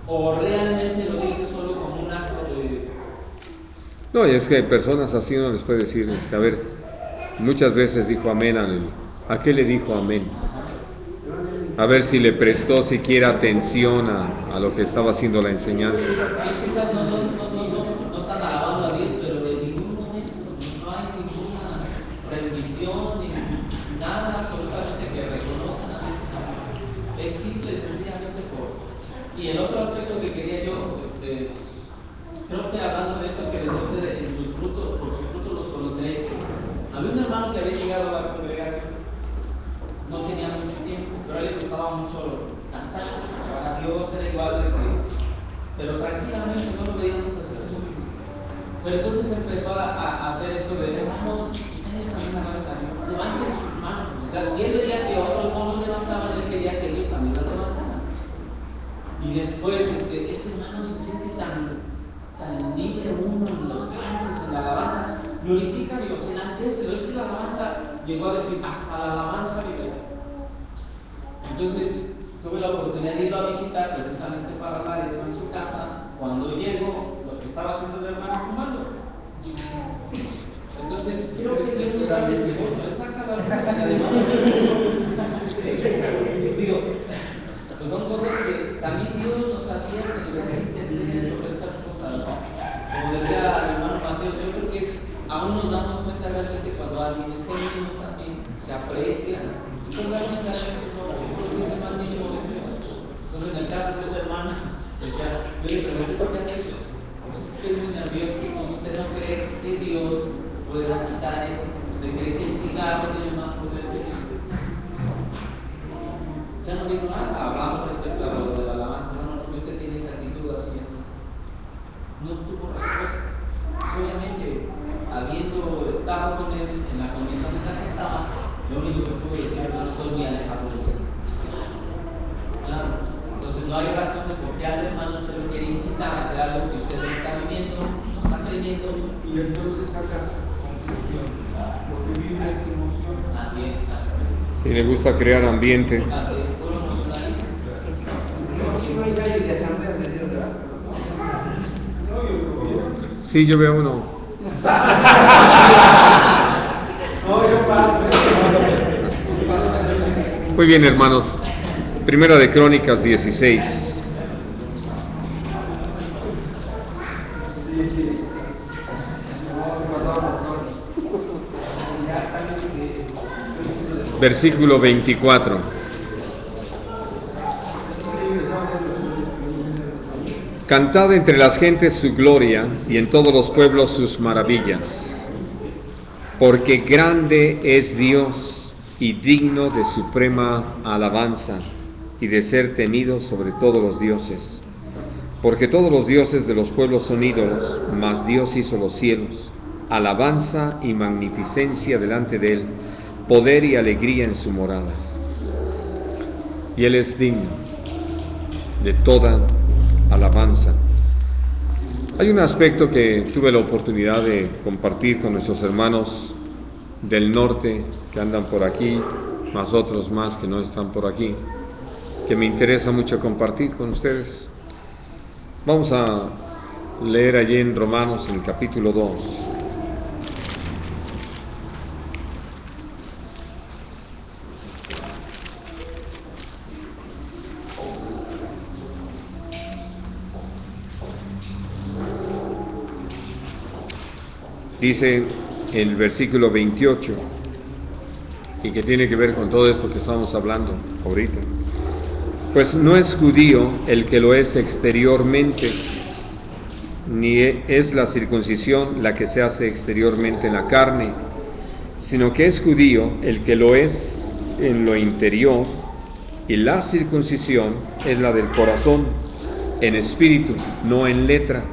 Speaker 7: ¿O realmente lo dice solo como un acto de...
Speaker 1: No, y es que hay personas así, no les puede decir, a ver, muchas veces dijo amén ¿a qué le dijo amén? A ver si le prestó siquiera atención a lo que estaba haciendo la enseñanza.
Speaker 7: Quizás no están alabando a Dios, pero de ningún momento no hay ninguna rendición ni nada absolutamente que reconozcan a Dios. Es simple y sencillamente por... Y el otro aspecto que quería yo, creo que hablando de esto que decía usted, en sus frutos, por sus frutos los conoceréis. Había un hermano que había llegado a la congregación, no tenía mucho tiempo, pero a él le gustaba mucho cantar, para Dios era igual de que, pero tranquilamente no lo veíamos hacer mucho. Pero entonces empezó a hacer esto de, hermanos, ustedes también levanten sus manos. O sea, si él veía que otros no los levantaban, él quería que ellos también las levantaran. Y después, este hermano se siente tan libre uno en los cantos, en la alabanza, glorifica a Dios, enaltécelo. Es que la alabanza llegó a decir, hasta la alabanza libera. Entonces, tuve la oportunidad de irlo a visitar precisamente para hablar eso en su casa. Cuando llego, lo que estaba haciendo el hermano fumando. Entonces, creo que Dios nos da testimonio. Él saca la alabanza de mano. Digo, pues son cosas que también Dios nos advierte, nos hace entender sobre estas cosas, ¿no? Como decía el hermano Mateo, yo creo que aún nos damos cuenta realmente cuando alguien es genuino también, se aprecia, y cuando alguien realmente no, porque es el más mínimo deseo. Entonces, en el caso de su hermana, decía, yo le pregunté, ¿por qué hace eso? Pues es que estoy muy nervioso, pues usted no cree que Dios pueda quitar eso, usted cree que el cigarro tiene más poder que Dios. Ya no digo nada, hablamos respecto a lo de la alabanza, no, usted tiene esa actitud así es. No tuvo respuesta. Solamente habiendo estado con él en la condición en la que estaba, lo único que pudo decir es: no estoy muy alejado de usted. Claro. Entonces no hay razón de por qué al hermano usted lo quiere incitar a hacer algo que usted no está viviendo, no está creyendo.
Speaker 5: Y entonces sacas condición, porque vive esa emoción.
Speaker 7: Así es, exactamente.
Speaker 1: Si le gusta crear ambiente.
Speaker 7: Así es, puro emocionalismo.
Speaker 4: No hay nadie de asamblea de Dios, ¿verdad?
Speaker 1: Sí, yo veo uno. Muy bien, hermanos. Primera de Crónicas 16. Versículo 24. Cantad entre las gentes su gloria y en todos los pueblos sus maravillas, porque grande es Dios y digno de suprema alabanza y de ser temido sobre todos los dioses. Porque todos los dioses de los pueblos son ídolos, mas Dios hizo los cielos, alabanza y magnificencia delante de él, poder y alegría en su morada. Y él es digno de toda alabanza. Hay un aspecto que tuve la oportunidad de compartir con nuestros hermanos del norte que andan por aquí, más otros más que no están por aquí, que me interesa mucho compartir con ustedes. Vamos a leer allí en Romanos, en el capítulo 2. Dice el versículo 28, y que tiene que ver con todo esto que estamos hablando ahorita. Pues no es judío el que lo es exteriormente, ni es la circuncisión la que se hace exteriormente en la carne, sino que es judío el que lo es en lo interior, y la circuncisión es la del corazón, en espíritu, no en letra,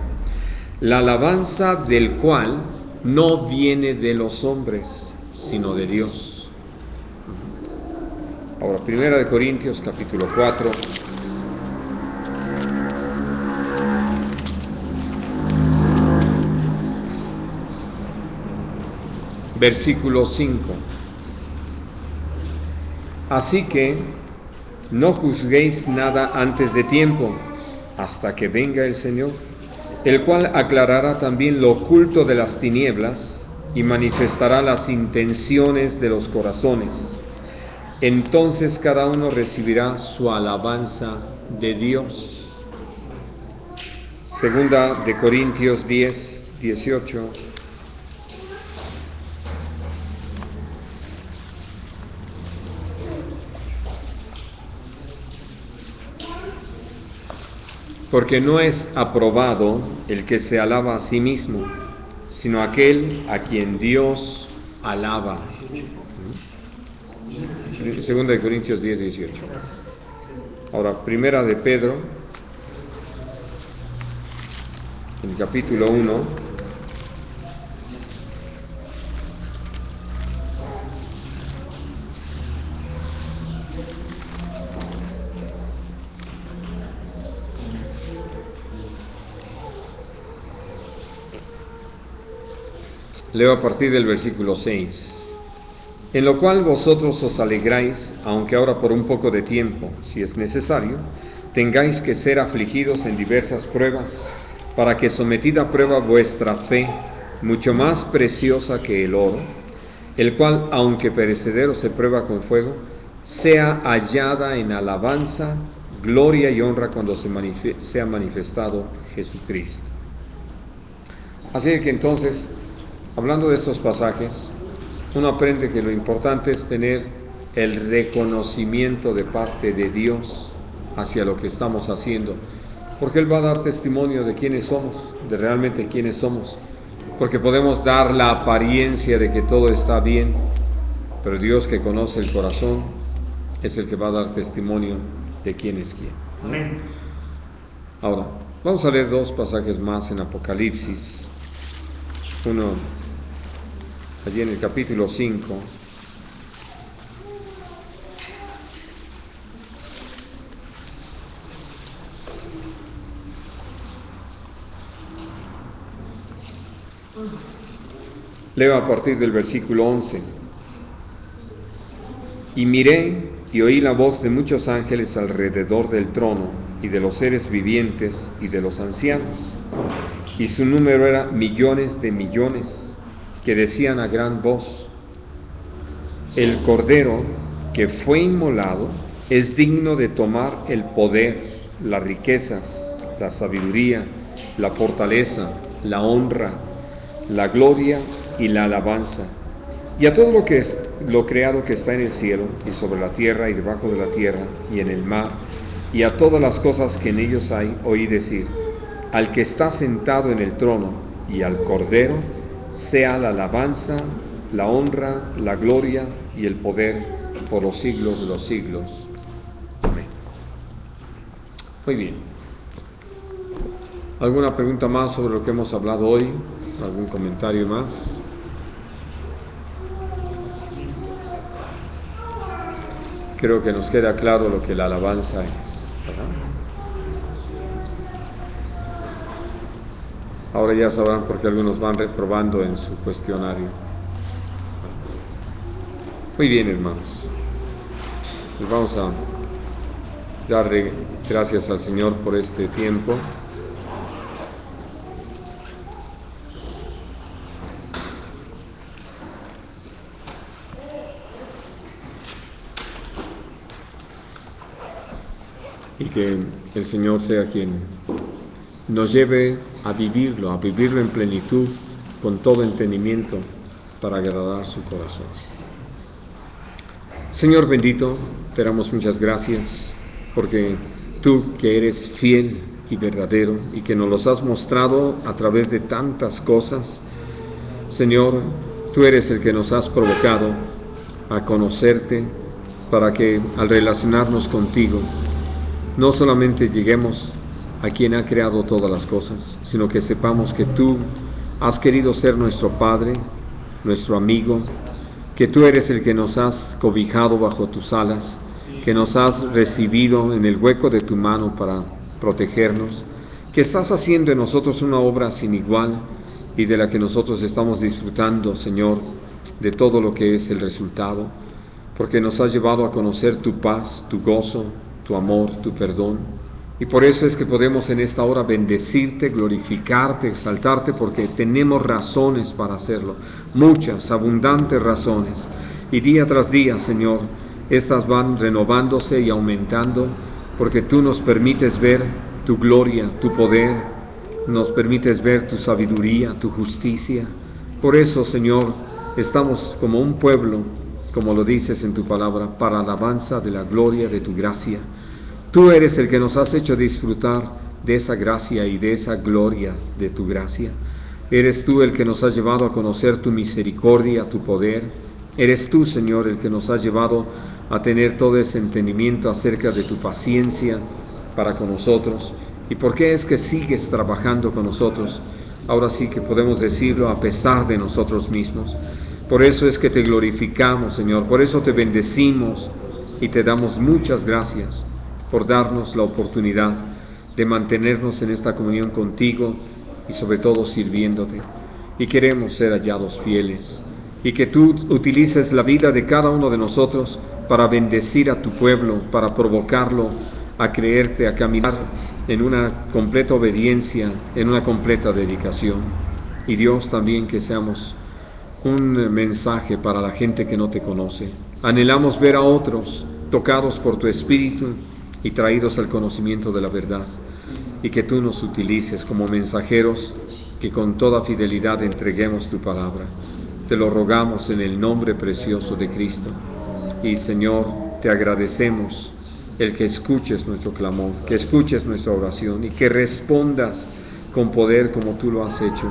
Speaker 1: la alabanza del cual no viene de los hombres, sino de Dios. Ahora, Primera de Corintios, capítulo 4. Versículo 5. Así que no juzguéis nada antes de tiempo, hasta que venga el Señor, el cual aclarará también lo oculto de las tinieblas y manifestará las intenciones de los corazones. Entonces cada uno recibirá su alabanza de Dios. Segunda de Corintios 10, 18. Porque no es aprobado el que se alaba a sí mismo, sino aquel a quien Dios alaba. Segunda de Corintios 10, 18. Ahora, Primera de Pedro, en el capítulo 1. Leo a partir del versículo 6. En lo cual vosotros os alegráis, aunque ahora por un poco de tiempo, si es necesario, tengáis que ser afligidos en diversas pruebas, para que sometida a prueba vuestra fe, mucho más preciosa que el oro, el cual, aunque perecedero se prueba con fuego, sea hallada en alabanza, gloria y honra cuando sea manifestado Jesucristo. Así que entonces, hablando de estos pasajes, uno aprende que lo importante es tener el reconocimiento de parte de Dios hacia lo que estamos haciendo, porque Él va a dar testimonio de quiénes somos, de realmente quiénes somos, porque podemos dar la apariencia de que todo está bien, pero Dios, que conoce el corazón, es el que va a dar testimonio de quién es quién.
Speaker 2: Amén.
Speaker 1: Ahora, vamos a leer 2 pasajes más en Apocalipsis. Uno allí en el capítulo 5. Leo a partir del versículo 11. Y miré y oí la voz de muchos ángeles alrededor del trono, y de los seres vivientes y de los ancianos, y su número era millones de millones, que decían a gran voz: el Cordero que fue inmolado es digno de tomar el poder, las riquezas, la sabiduría, la fortaleza, la honra, la gloria y la alabanza. Y a todo lo creado que está en el cielo y sobre la tierra y debajo de la tierra y en el mar, y a todas las cosas que en ellos hay, oí decir: al que está sentado en el trono y al Cordero sea la alabanza, la honra, la gloria y el poder por los siglos de los siglos. Amén. Muy bien. ¿Alguna pregunta más sobre lo que hemos hablado hoy? ¿Algún comentario más? Creo que nos queda claro lo que la alabanza es, ¿verdad? Ahora ya sabrán por qué algunos van reprobando en su cuestionario. Muy bien, hermanos. Pues vamos a darle gracias al Señor por este tiempo. Y que el Señor sea quien nos lleve a vivirlo en plenitud, con todo entendimiento, para agradar su corazón. Señor bendito, te damos muchas gracias, porque tú, que eres fiel y verdadero, y que nos los has mostrado a través de tantas cosas, Señor, tú eres el que nos has provocado a conocerte, para que al relacionarnos contigo, no solamente lleguemos a quien ha creado todas las cosas, sino que sepamos que tú has querido ser nuestro Padre, nuestro amigo, que tú eres el que nos has cobijado bajo tus alas, que nos has recibido en el hueco de tu mano para protegernos, que estás haciendo en nosotros una obra sin igual y de la que nosotros estamos disfrutando, Señor, de todo lo que es el resultado, porque nos has llevado a conocer tu paz, tu gozo, tu amor, tu perdón. Y por eso es que podemos en esta hora bendecirte, glorificarte, exaltarte, porque tenemos razones para hacerlo, muchas, abundantes razones. Y día tras día, Señor, estas van renovándose y aumentando, porque tú nos permites ver tu gloria, tu poder, nos permites ver tu sabiduría, tu justicia. Por eso, Señor, estamos como un pueblo, como lo dices en tu palabra, para alabanza de la gloria de tu gracia. Tú eres el que nos has hecho disfrutar de esa gracia y de esa gloria de tu gracia. Eres tú el que nos has llevado a conocer tu misericordia, tu poder. Eres tú, Señor, el que nos has llevado a tener todo ese entendimiento acerca de tu paciencia para con nosotros. ¿Y por qué es que sigues trabajando con nosotros? Ahora sí que podemos decirlo, a pesar de nosotros mismos. Por eso es que te glorificamos, Señor. Por eso te bendecimos y te damos muchas gracias por darnos la oportunidad de mantenernos en esta comunión contigo y sobre todo sirviéndote. y queremos ser hallados fieles, y que tú utilices la vida de cada uno de nosotros para bendecir a tu pueblo, para provocarlo a creerte, a caminar en una completa obediencia, en una completa dedicación. Y Dios, también que seamos un mensaje para la gente que no te conoce. Anhelamos ver a otros tocados por tu Espíritu y traídos al conocimiento de la verdad, y que tú nos utilices como mensajeros que con toda fidelidad entreguemos tu palabra. Te lo rogamos en el nombre precioso de Cristo. Y Señor, te agradecemos el que escuches nuestro clamor, que escuches nuestra oración y que respondas con poder como tú lo has hecho,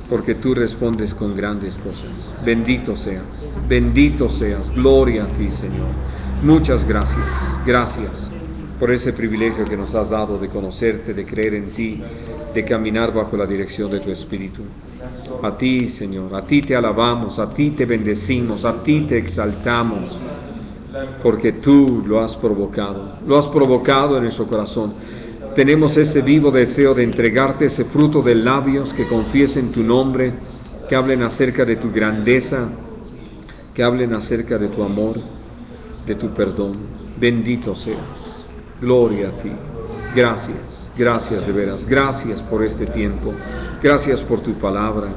Speaker 1: porque tú respondes con grandes cosas. Bendito seas, gloria a ti, Señor. Muchas gracias, gracias por ese privilegio que nos has dado de conocerte, de creer en ti, de caminar bajo la dirección de tu Espíritu. A ti, Señor, a ti te alabamos, a ti te bendecimos, a ti te exaltamos, porque tú lo has provocado en nuestro corazón. Tenemos ese vivo deseo de entregarte ese fruto de labios que confiesen tu nombre, que hablen acerca de tu grandeza, que hablen acerca de tu amor, de tu perdón. Bendito seas, gloria a ti. Gracias, gracias de veras, gracias por este tiempo, gracias por tu palabra,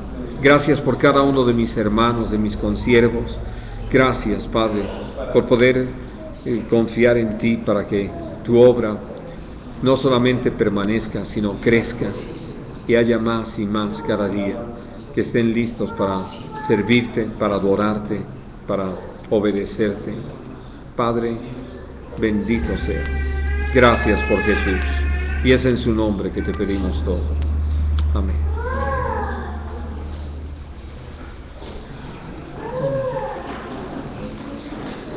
Speaker 1: gracias por cada uno de mis hermanos, de mis consiervos. Gracias, Padre, por poder confiar en ti para que tu obra no solamente permanezca, sino crezca y haya más y más cada día, que estén listos para servirte, para adorarte, para obedecerte. Padre, bendito seas. Gracias por Jesús. Y es en su nombre que te pedimos todo. Amén.